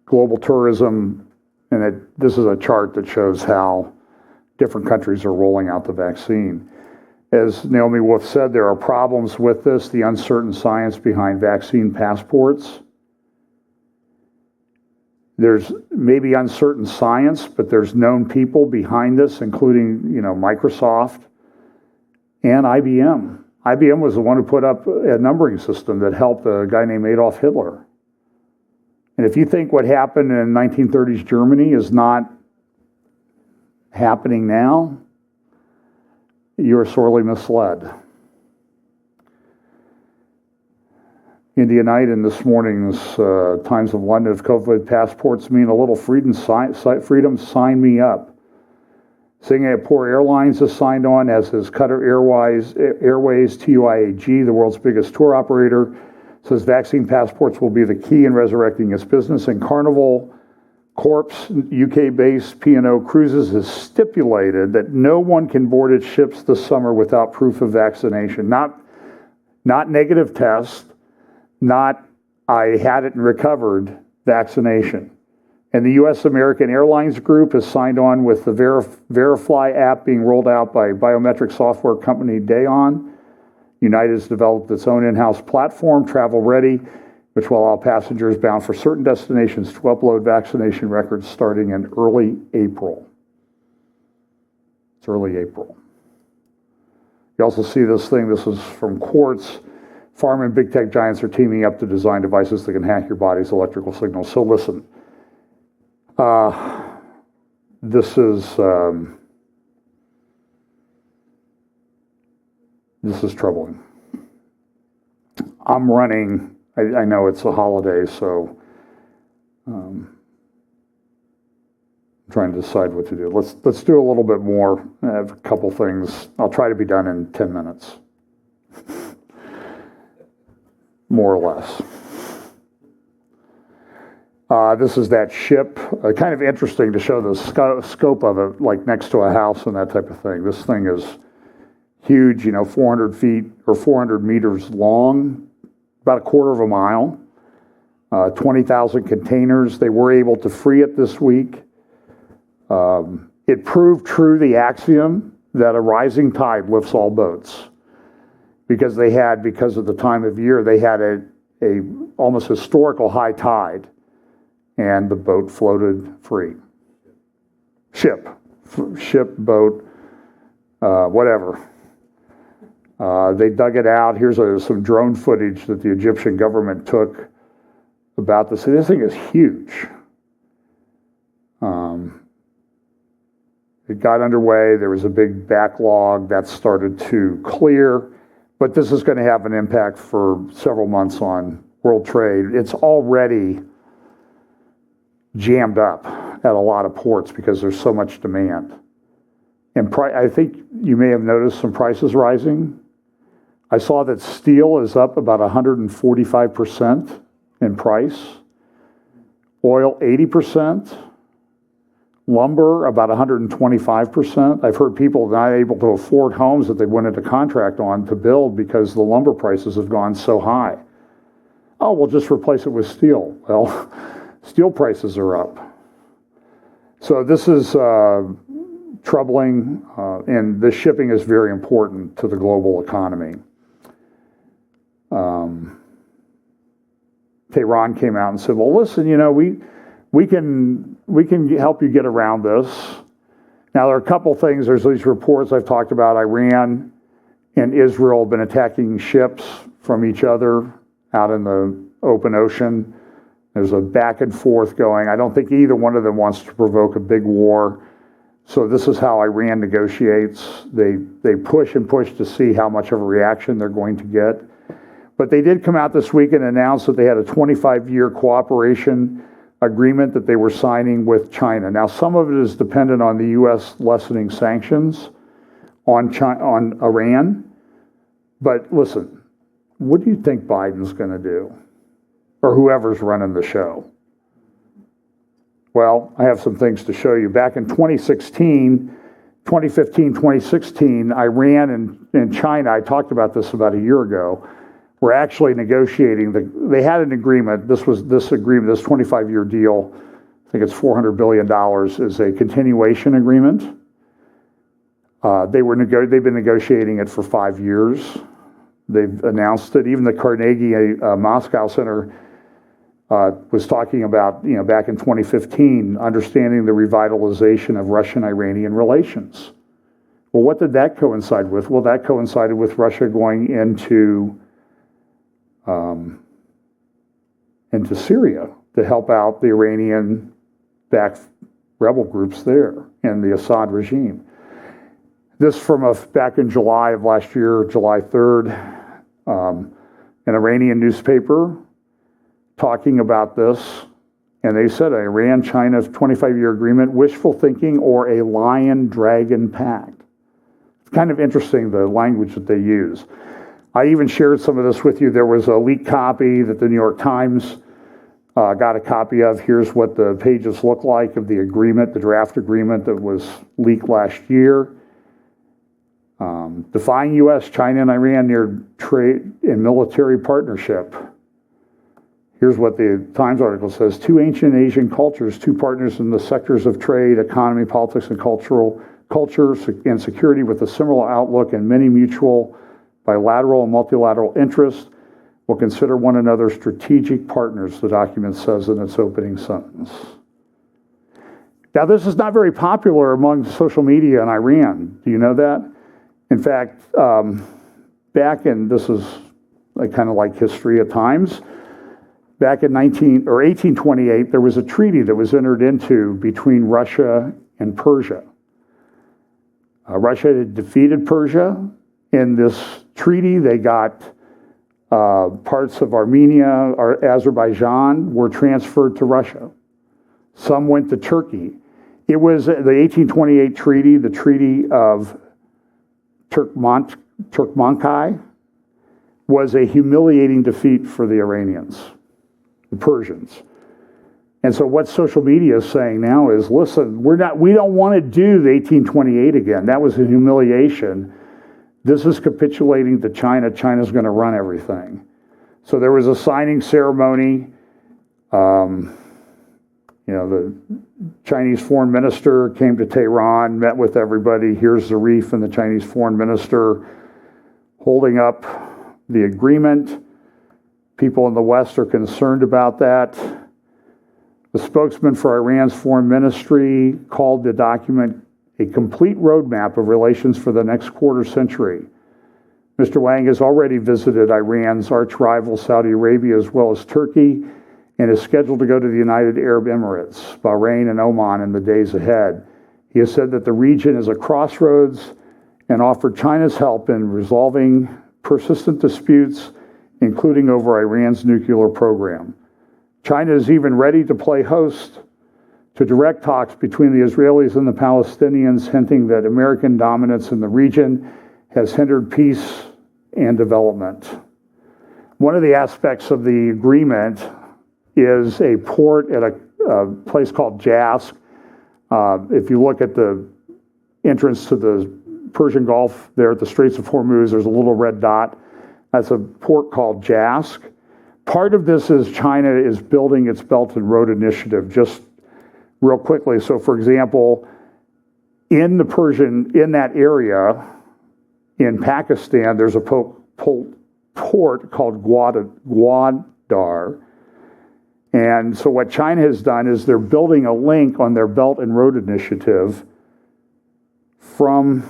global tourism, and this is a chart that shows how different countries are rolling out the vaccine. As Naomi Wolf said, there are problems with this, the uncertain science behind vaccine passports. There's maybe uncertain science, but there's known people behind this, including, Microsoft and IBM. IBM was the one who put up a numbering system that helped a guy named Adolf Hitler. And if you think what happened in 1930s Germany is not happening now, you're sorely misled. Indianite in this morning's Times of London, if COVID passports mean a little freedom, sign me up. Singapore Airlines has signed on, as has Qatar Airways, TUIAG, the world's biggest tour operator, says vaccine passports will be the key in resurrecting its business. And Carnival Corp's UK-based P&O Cruises has stipulated that no one can board its ships this summer without proof of vaccination. Not negative test, not I had it and recovered vaccination. And the U.S. American Airlines Group has signed on with the Verifly app being rolled out by biometric software company Dayon. United has developed its own in-house platform, Travel Ready, which will allow passengers bound for certain destinations to upload vaccination records starting in early April. It's early April. You also see this thing, this is from Quartz. Pharma and big tech giants are teaming up to design devices that can hack your body's electrical signals. So listen, this is troubling. I'm running. I know it's a holiday, so I'm trying to decide what to do. Let's do a little bit more. I have a couple things. I'll try to be done in 10 minutes, more or less. This is that ship. Kind of interesting to show the scope of it, like next to a house and that type of thing. This thing is huge, 400 feet or 400 meters long, about a quarter of a mile, 20,000 containers. They were able to free it this week. It proved true the axiom that a rising tide lifts all boats, because of the time of year, they had a almost historical high tide, and the boat floated free. Ship, boat, whatever. They dug it out. Here's some drone footage that the Egyptian government took about this. This thing is huge. It got underway. There was a big backlog that started to clear, but this is going to have an impact for several months on world trade. It's already jammed up at a lot of ports because there's so much demand. And I think you may have noticed some prices rising. I saw that steel is up about 145% in price, oil 80%, lumber about 125%. I've heard people not able to afford homes that they went into contract on to build because the lumber prices have gone so high. Oh, we'll just replace it with steel. Well, steel prices are up. So this is troubling, and the shipping is very important to the global economy. Tehran came out and said, well, listen, we can help you get around this. Now, there are a couple things. There's these reports I've talked about. Iran and Israel have been attacking ships from each other out in the open ocean. There's a back and forth going. I don't think either one of them wants to provoke a big war. So this is how Iran negotiates. They push and push to see how much of a reaction they're going to get. But they did come out this week and announce that they had a 25-year cooperation agreement that they were signing with China. Now, some of it is dependent on the U.S. lessening sanctions on Iran. But listen, what do you think Biden's going to do? Or whoever's running the show? Well, I have some things to show you. Back in 2015, 2016, Iran and China, I talked about this about a year ago, were actually negotiating. They had an agreement. This 25-year deal, I think it's $400 billion, is a continuation agreement. They've been negotiating it for 5 years. They've announced it. Even the Carnegie Moscow Center was talking about, back in 2015, understanding the revitalization of Russian-Iranian relations. Well, what did that coincide with? Well, that coincided with Russia going into Syria to help out the Iranian-backed rebel groups there and the Assad regime. This from back in July of last year, July 3rd, an Iranian newspaper talking about this, and they said Iran-China 25-year agreement, wishful thinking, or a lion-dragon pact. It's kind of interesting, the language that they use. I even shared some of this with you. There was a leaked copy that the New York Times got a copy of. Here's what the pages look like of the agreement, the draft agreement that was leaked last year. Defying U.S., China, and Iran near trade and military partnership. Here's what the Times article says. Two ancient Asian cultures, two partners in the sectors of trade, economy, politics, and culture and security with a similar outlook and many mutual bilateral and multilateral interests will consider one another strategic partners, the document says in its opening sentence. Now, this is not very popular among social media in Iran. Do you know that? In fact, this is kind of like history at times. Back in 1828, there was a treaty that was entered into between Russia and Persia. Russia had defeated Persia. In this treaty, they got parts of Armenia or Azerbaijan were transferred to Russia. Some went to Turkey. It was the 1828 treaty, the Treaty of Turkmenkai, was a humiliating defeat for the Iranians, the Persians. And so what social media is saying now is, listen, we don't want to do the 1828 again. That was a humiliation. This is capitulating to China. China's going to run everything. So there was a signing ceremony. The Chinese foreign minister came to Tehran, met with everybody. Here's Zarif and the Chinese foreign minister holding up the agreement. People in the West are concerned about that. The spokesman for Iran's foreign ministry called the document a complete roadmap of relations for the next quarter century. Mr. Wang has already visited Iran's arch rival Saudi Arabia as well as Turkey and is scheduled to go to the United Arab Emirates, Bahrain, and Oman in the days ahead. He has said that the region is a crossroads and offered China's help in resolving persistent disputes, including over Iran's nuclear program. China is even ready to play host to direct talks between the Israelis and the Palestinians, hinting that American dominance in the region has hindered peace and development. One of the aspects of the agreement is a port at a place called Jask. If you look at the entrance to the Persian Gulf there at the Straits of Hormuz, there's a little red dot. That's a port called Jask. Part of this is China is building its Belt and Road Initiative, just real quickly. So, for example, in that area in Pakistan, there's a port called Gwadar. And so what China has done is they're building a link on their Belt and Road Initiative from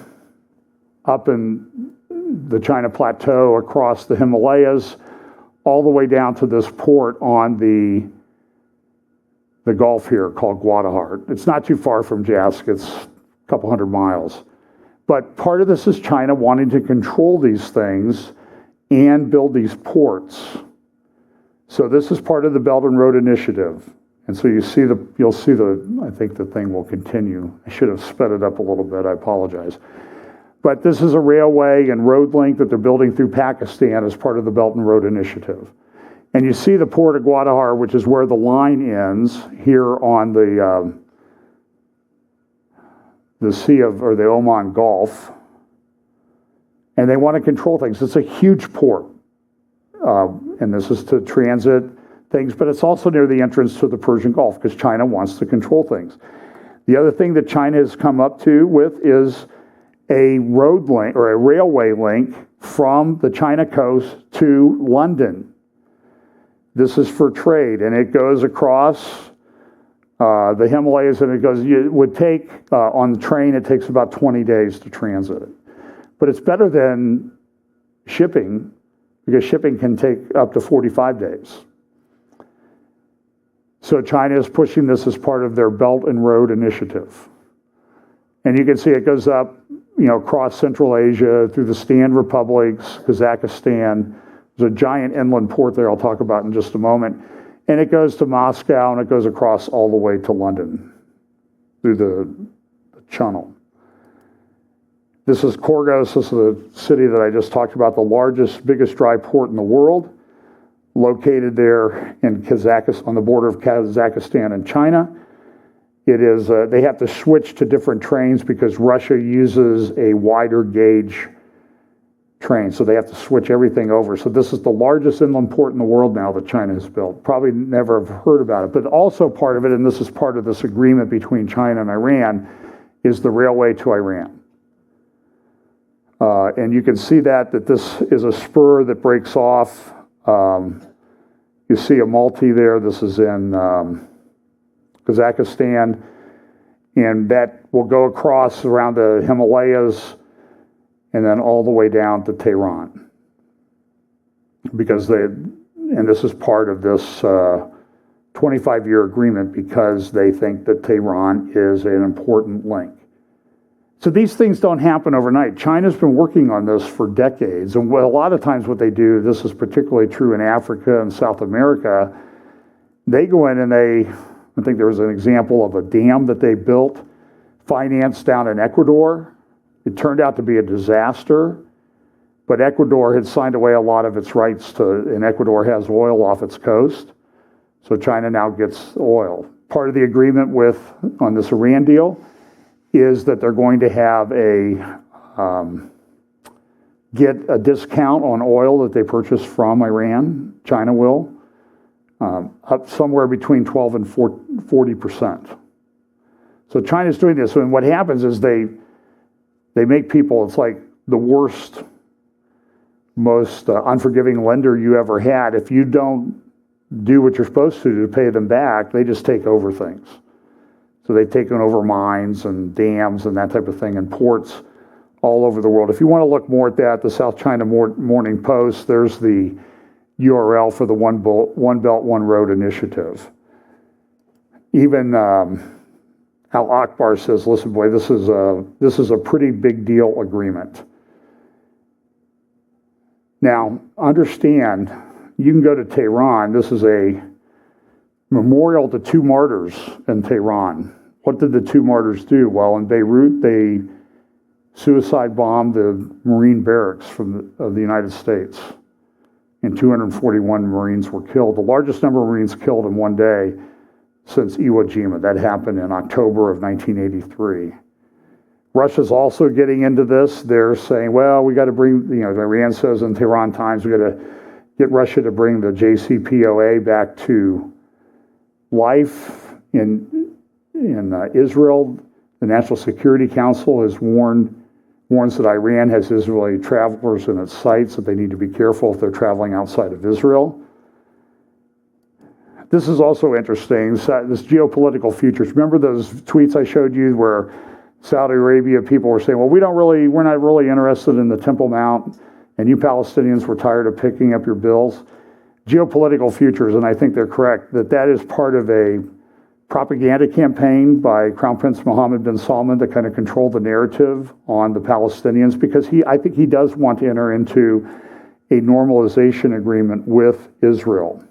up in the China Plateau across the Himalayas all the way down to this port on the Gulf here called Guadalajara. It's not too far from Jask. It's a couple hundred miles. But part of this is China wanting to control these things and build these ports. So this is part of the Belt and Road Initiative. And so you'll see I think the thing will continue. I should have sped it up a little bit. I apologize. But this is a railway and road link that they're building through Pakistan as part of the Belt and Road Initiative. And you see the port of Guadalajara, which is where the line ends here on the Sea of, or the Oman Gulf. And they want to control things. It's a huge port. And this is to transit things, but it's also near the entrance to the Persian Gulf because China wants to control things. The other thing that China has come up with is a road link or a railway link from the China coast to London. This is for trade, and it goes across the Himalayas, and it would take, on the train, it takes about 20 days to transit it. But it's better than shipping, because shipping can take up to 45 days. So China is pushing this as part of their Belt and Road Initiative. And you can see it goes up, across Central Asia, through the Stan republics, Kazakhstan. There's a giant inland port there I'll talk about in just a moment. And it goes to Moscow, and it goes across all the way to London through the channel. This is Korgos. This is the city that I just talked about, the biggest dry port in the world, located there in Kazakhstan, on the border of Kazakhstan and China. It is, they have to switch to different trains because Russia uses a wider gauge train, so they have to switch everything over. So this is the largest inland port in the world now that China has built. Probably never have heard about it, but also part of it, and this is part of this agreement between China and Iran, is the railway to Iran. And you can see that this is a spur that breaks off. You see a multi there. This is in Kazakhstan, and that will go across around the Himalayas and then all the way down to Tehran. And this is part of this 25-year agreement because they think that Tehran is an important link. So these things don't happen overnight. China's been working on this for decades, and a lot of times what they do, this is particularly true in Africa and South America, they go in and I think there was an example of a dam that they built, financed down in Ecuador. It turned out to be a disaster, but Ecuador had signed away a lot of its rights and Ecuador has oil off its coast. So China now gets oil. Part of the agreement on this Iran deal is that they're going to have get a discount on oil that they purchase from Iran. China will, up somewhere between 12 and 40%. So China's doing this, and what happens is they make people, it's like the worst, most unforgiving lender you ever had. If you don't do what you're supposed to pay them back, they just take over things. So they've taken over mines and dams and that type of thing, and ports all over the world. If you want to look more at that, the South China Morning Post, there's the URL for the One Belt, One Road initiative. Even Al Akbar says, listen, boy, this is a pretty big deal agreement. Now, understand, you can go to Tehran. This is a memorial to two martyrs in Tehran. What did the two martyrs do? Well, in Beirut, they suicide bombed the Marine barracks of the United States, and 241 Marines were killed. The largest number of Marines killed in one day since Iwo Jima. That happened in October of 1983. Russia's also getting into this. They're saying, well, we got to bring, Iran says in Tehran Times, we got to get Russia to bring the JCPOA back to life in Israel. The National Security Council has warns that Iran has Israeli travelers in its sights, that they need to be careful if they're traveling outside of Israel. This is also interesting, this geopolitical futures. Remember those tweets I showed you where Saudi Arabia people were saying, well, we're not really interested in the Temple Mount, and you Palestinians were tired of picking up your bills? Geopolitical futures, and I think they're correct, that is part of a propaganda campaign by Crown Prince Mohammed bin Salman to kind of control the narrative on the Palestinians, because I think he does want to enter into a normalization agreement with Israel.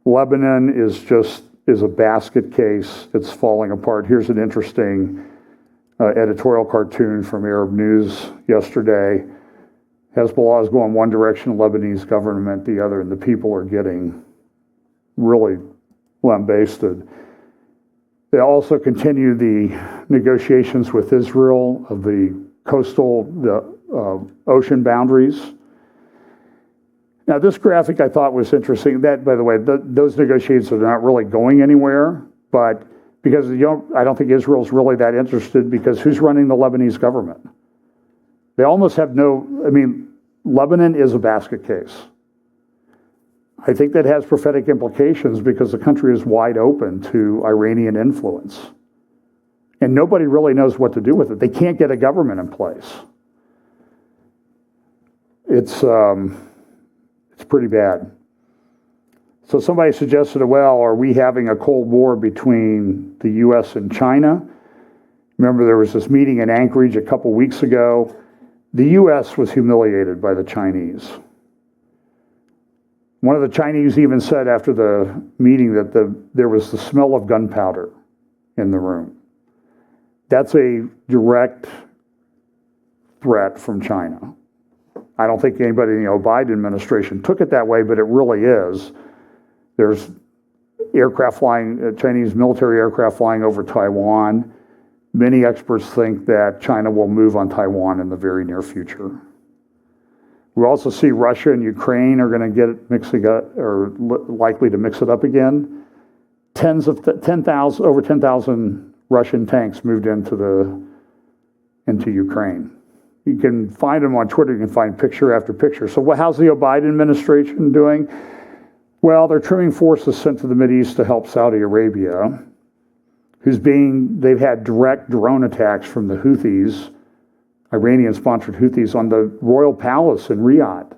Lebanon is a basket case. It's falling apart. Here's an interesting editorial cartoon from Arab News yesterday. Hezbollah is going one direction, Lebanese government the other, and the people are getting really lambasted. They also continue the negotiations with Israel of the ocean boundaries. Now, this graphic I thought was interesting. That, by the way, those negotiations are not really going anywhere, but because I don't think Israel's really that interested, because who's running the Lebanese government? They almost have Lebanon is a basket case. I think that has prophetic implications because the country is wide open to Iranian influence. And nobody really knows what to do with it. They can't get a government in place. It's pretty bad. So somebody suggested, well, are we having a Cold War between the U.S. and China? Remember, there was this meeting in Anchorage a couple weeks ago. The U.S. was humiliated by the Chinese. One of the Chinese even said after the meeting that there was the smell of gunpowder in the room. That's a direct threat from China. I don't think anybody in the Biden administration took it that way, but it really is. There's Chinese military aircraft flying over Taiwan. Many experts think that China will move on Taiwan in the very near future. We also see Russia and Ukraine are going to get mixing up, or likely to mix it up again. Over 10,000 Russian tanks moved into Ukraine. You can find them on Twitter. You can find picture after picture. So how's the Biden administration doing? Well, they're trimming forces sent to the Mideast to help Saudi Arabia, they've had direct drone attacks from the Houthis, Iranian-sponsored Houthis, on the royal palace in Riyadh.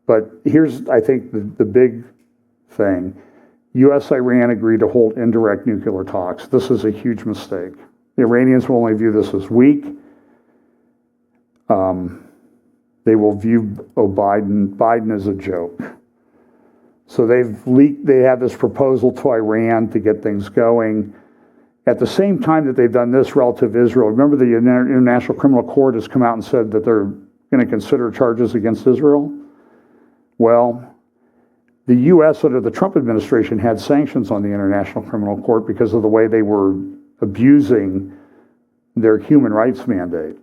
But here's, I think, the big thing. U.S.-Iran agreed to hold indirect nuclear talks. This is a huge mistake. The Iranians will only view this as weak. They will view Biden as a joke. So they have this proposal to Iran to get things going. At the same time that they've done this relative to Israel, remember the International Criminal Court has come out and said that they're going to consider charges against Israel? Well, the U.S. under the Trump administration had sanctions on the International Criminal Court because of the way they were abusing their human rights mandate.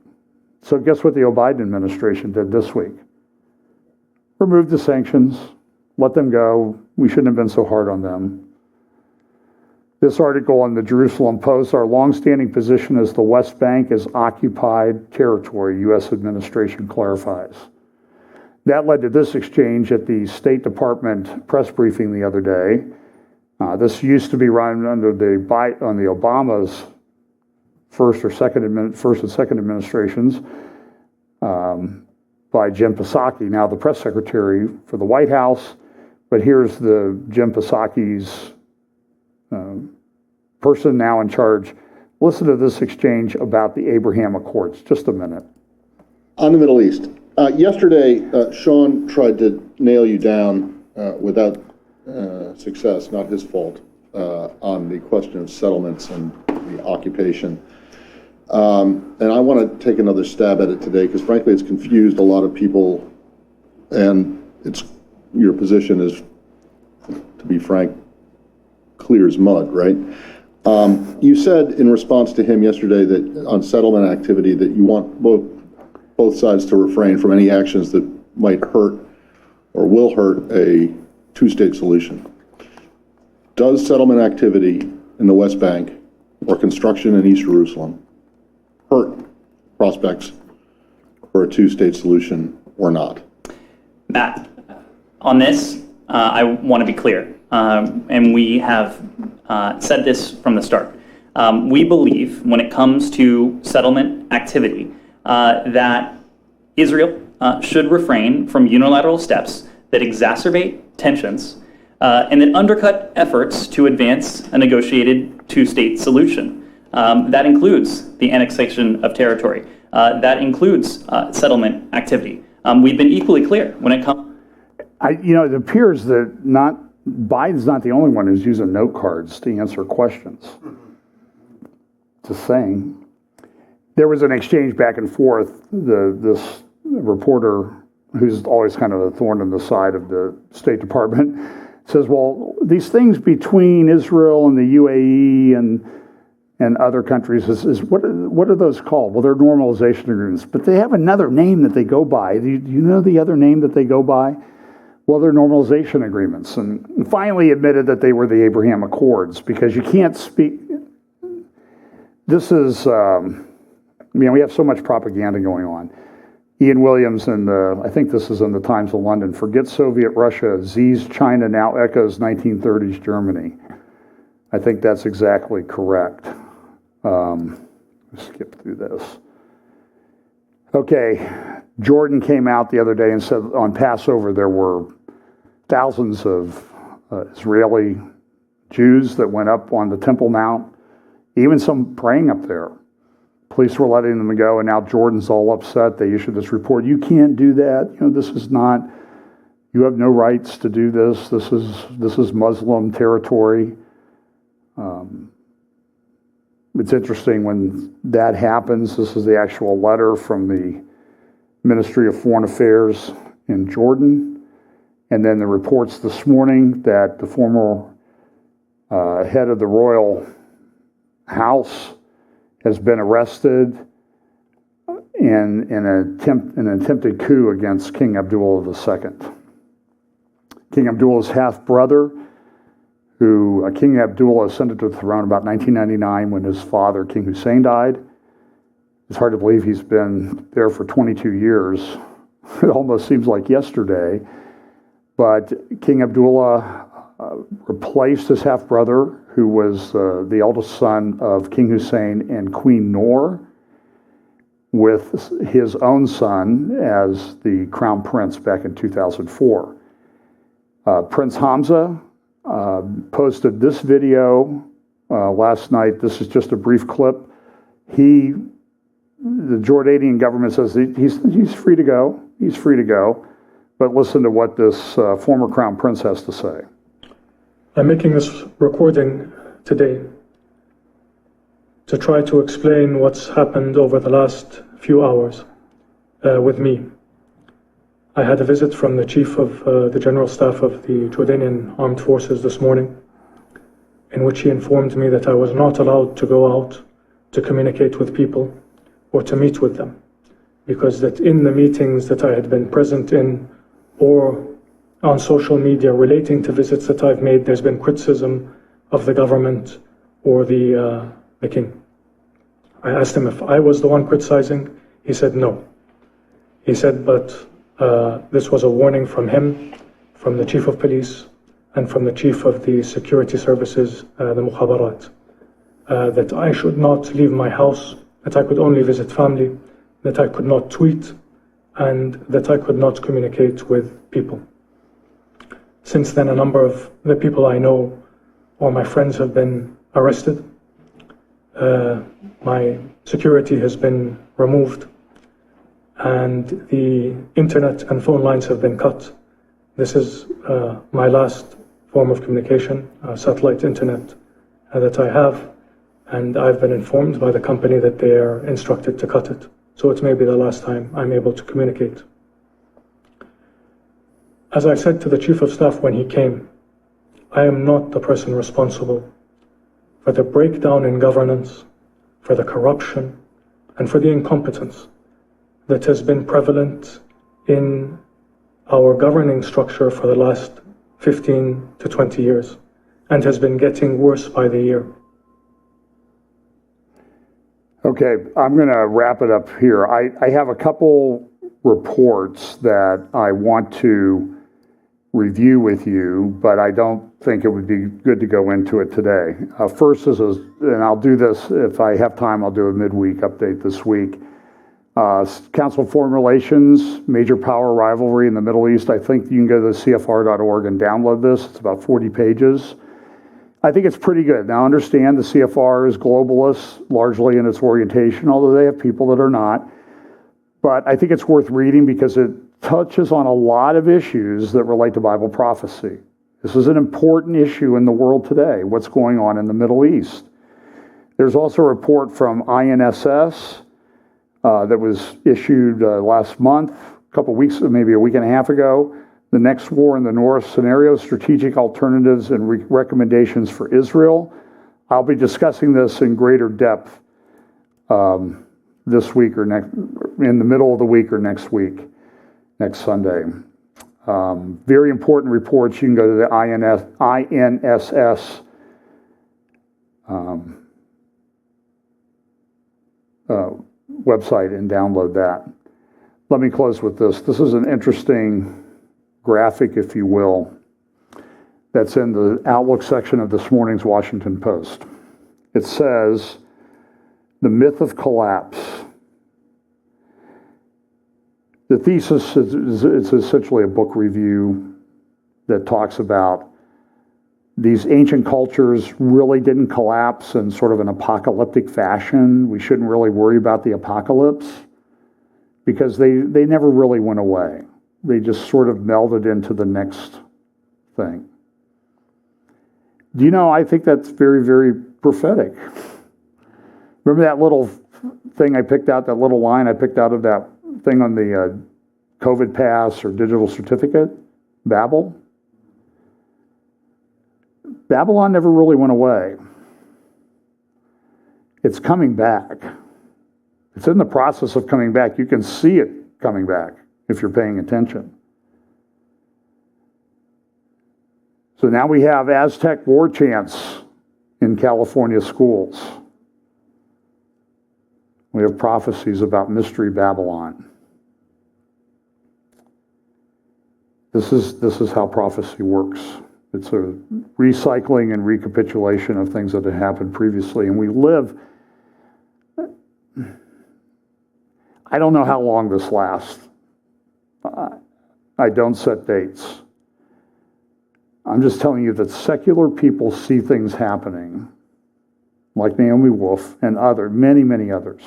So guess what the Biden administration did this week? Removed the sanctions, let them go. We shouldn't have been so hard on them. This article on the Jerusalem Post, our longstanding position is the West Bank is occupied territory, U.S. administration clarifies. That led to this exchange at the State Department press briefing the other day. This used to be run under on the Obama's first and second administrations by Jim Psaki, now the press secretary for the White House. But here's the Jim Psaki's person now in charge. Listen to this exchange about the Abraham Accords. Just a minute. On the Middle East. Yesterday, Sean tried to nail you down without success, not his fault, on the question of settlements and the occupation. And I want to take another stab at it today because, frankly, it's confused a lot of people, and your position is, to be frank, clear as mud, right? You said in response to him yesterday that on settlement activity that you want both sides to refrain from any actions that might hurt or will hurt a two-state solution. Does settlement activity in the West Bank or construction in East Jerusalem hurt prospects for a two-state solution or not? Matt, on this, I want to be clear, and we have said this from the start. We believe when it comes to settlement activity that Israel should refrain from unilateral steps that exacerbate tensions and that undercut efforts to advance a negotiated two-state solution. That includes the annexation of territory. That includes settlement activity. We've been equally clear when it comes. It appears that Biden's not the only one who's using note cards to answer questions. Just saying. There was an exchange back and forth. This reporter, who's always kind of a thorn in the side of the State Department, says, well, these things between Israel and the UAE and other countries, what are those called? Well, they're normalization agreements, but they have another name that they go by. Do you know the other name that they go by? Well, they're normalization agreements. And finally admitted that they were the Abraham Accords, because you can't speak. This is, we have so much propaganda going on. Ian Williams, I think this is in the Times of London, forget Soviet Russia, Z's China now echoes 1930s Germany. I think that's exactly correct. Skip through this. Okay, Jordan came out the other day and said on Passover there were thousands of Israeli Jews that went up on the Temple Mount, even some praying up there. Police were letting them go, and now Jordan's all upset. They issued this report. You can't do that. This is not. You have no rights to do this. This is Muslim territory. It's interesting when that happens. This is the actual letter from the Ministry of Foreign Affairs in Jordan, and then the reports this morning that the former head of the royal house has been arrested in an attempted coup against King Abdullah II. King Abdullah's half-brother, who King Abdullah ascended to the throne about 1999 when his father, King Hussein, died. It's hard to believe he's been there for 22 years. It almost seems like yesterday. But King Abdullah replaced his half-brother, who was the eldest son of King Hussein and Queen Noor, with his own son as the crown prince back in 2004. Prince Hamza posted this video last night. This is just a brief clip. The Jordanian government says he's free to go. He's free to go. But listen to what this former crown prince has to say. I'm making this recording today to try to explain what's happened over the last few hours with me. I had a visit from the Chief of the General Staff of the Jordanian Armed Forces this morning, in which he informed me that I was not allowed to go out to communicate with people or to meet with them, because that in the meetings that I had been present in or on social media relating to visits that I've made, there's been criticism of the government or the king. I asked him if I was the one criticizing. He said no. He said, but this was a warning from him, from the Chief of Police, and from the Chief of the Security Services, the Mukhabarat, that I should not leave my house, that I could only visit family, that I could not tweet, and that I could not communicate with people. Since then, a number of the people I know or my friends have been arrested. My security has been removed, and the internet and phone lines have been cut. This is my last form of communication, satellite internet that I have, and I've been informed by the company that they are instructed to cut it. So it's maybe the last time I'm able to communicate. As I said to the Chief of Staff when he came, I am not the person responsible for the breakdown in governance, for the corruption, and for the incompetence that has been prevalent in our governing structure for the last 15 to 20 years, and has been getting worse by the year. Okay, I'm going to wrap it up here. I have a couple reports that I want to review with you, but I don't think it would be good to go into it today. First is, and I'll do this if I have time, I'll do a midweek update this week. Council of Foreign Relations, major power rivalry in the Middle East. I think you can go to CFR.org and download this. It's about 40 pages. I think it's pretty good. Now, understand the CFR is globalist, largely in its orientation, although they have people that are not. But I think it's worth reading because it touches on a lot of issues that relate to Bible prophecy. This is an important issue in the world today, what's going on in the Middle East. There's also a report from INSS that was issued last month, a couple weeks, maybe a week and a half ago. The Next War in the North, Scenarios, Strategic Alternatives, and Recommendations for Israel. I'll be discussing this in greater depth this week or next, in the middle of the week or next week, next Sunday. Very important reports. You can go to the INSS website and download that. Let me close with this. This is an interesting graphic, if you will, that's in the Outlook section of this morning's Washington Post. It says, the myth of collapse. The thesis is essentially a book review that talks about these ancient cultures really didn't collapse in sort of an apocalyptic fashion. We shouldn't really worry about the apocalypse because they never really went away. They just sort of melded into the next thing. Do you know, I think that's very, very prophetic. Remember that little thing I picked out, that little line I picked out of that thing on the COVID pass or digital certificate? Babel? Babylon never really went away. It's coming back. It's in the process of coming back. You can see it coming back if you're paying attention. So now we have Aztec war chants in California schools. We have prophecies about Mystery Babylon. This is how prophecy works. It's a recycling and recapitulation of things that had happened previously. And we live, I don't know how long this lasts. I don't set dates. I'm just telling you that secular people see things happening, like Naomi Wolf and many, many others.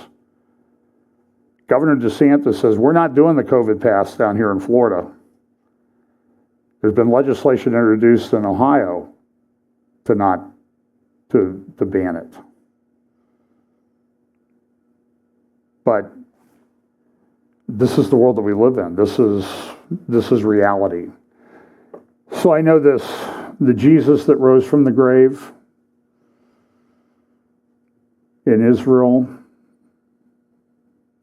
Governor DeSantis says, we're not doing the COVID pass down here in Florida. There's been legislation introduced in Ohio to ban it. But this is the world that we live in. This is reality. So I know this, the Jesus that rose from the grave in Israel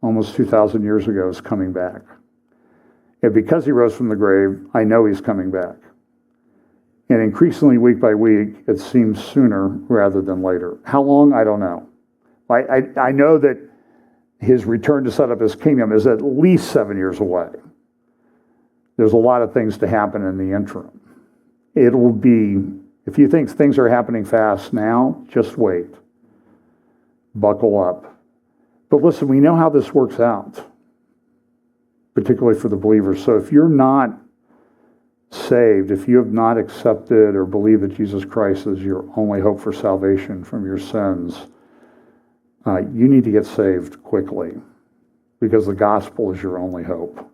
almost 2,000 years ago is coming back. And because he rose from the grave, I know he's coming back. And increasingly, week by week, it seems sooner rather than later. How long? I don't know. I know that his return to set up his kingdom is at least 7 years away. There's a lot of things to happen in the interim. It will be, if you think things are happening fast now, just wait. Buckle up. But listen, we know how this works out, particularly for the believers. So if you're not saved, if you have not accepted or believed that Jesus Christ is your only hope for salvation from your sins, you need to get saved quickly, because the gospel is your only hope.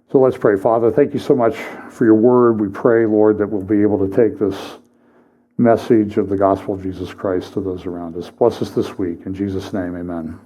So let's pray. Father, thank you so much for your word. We pray, Lord, that we'll be able to take this message of the gospel of Jesus Christ to those around us. Bless us this week. In Jesus' name, amen.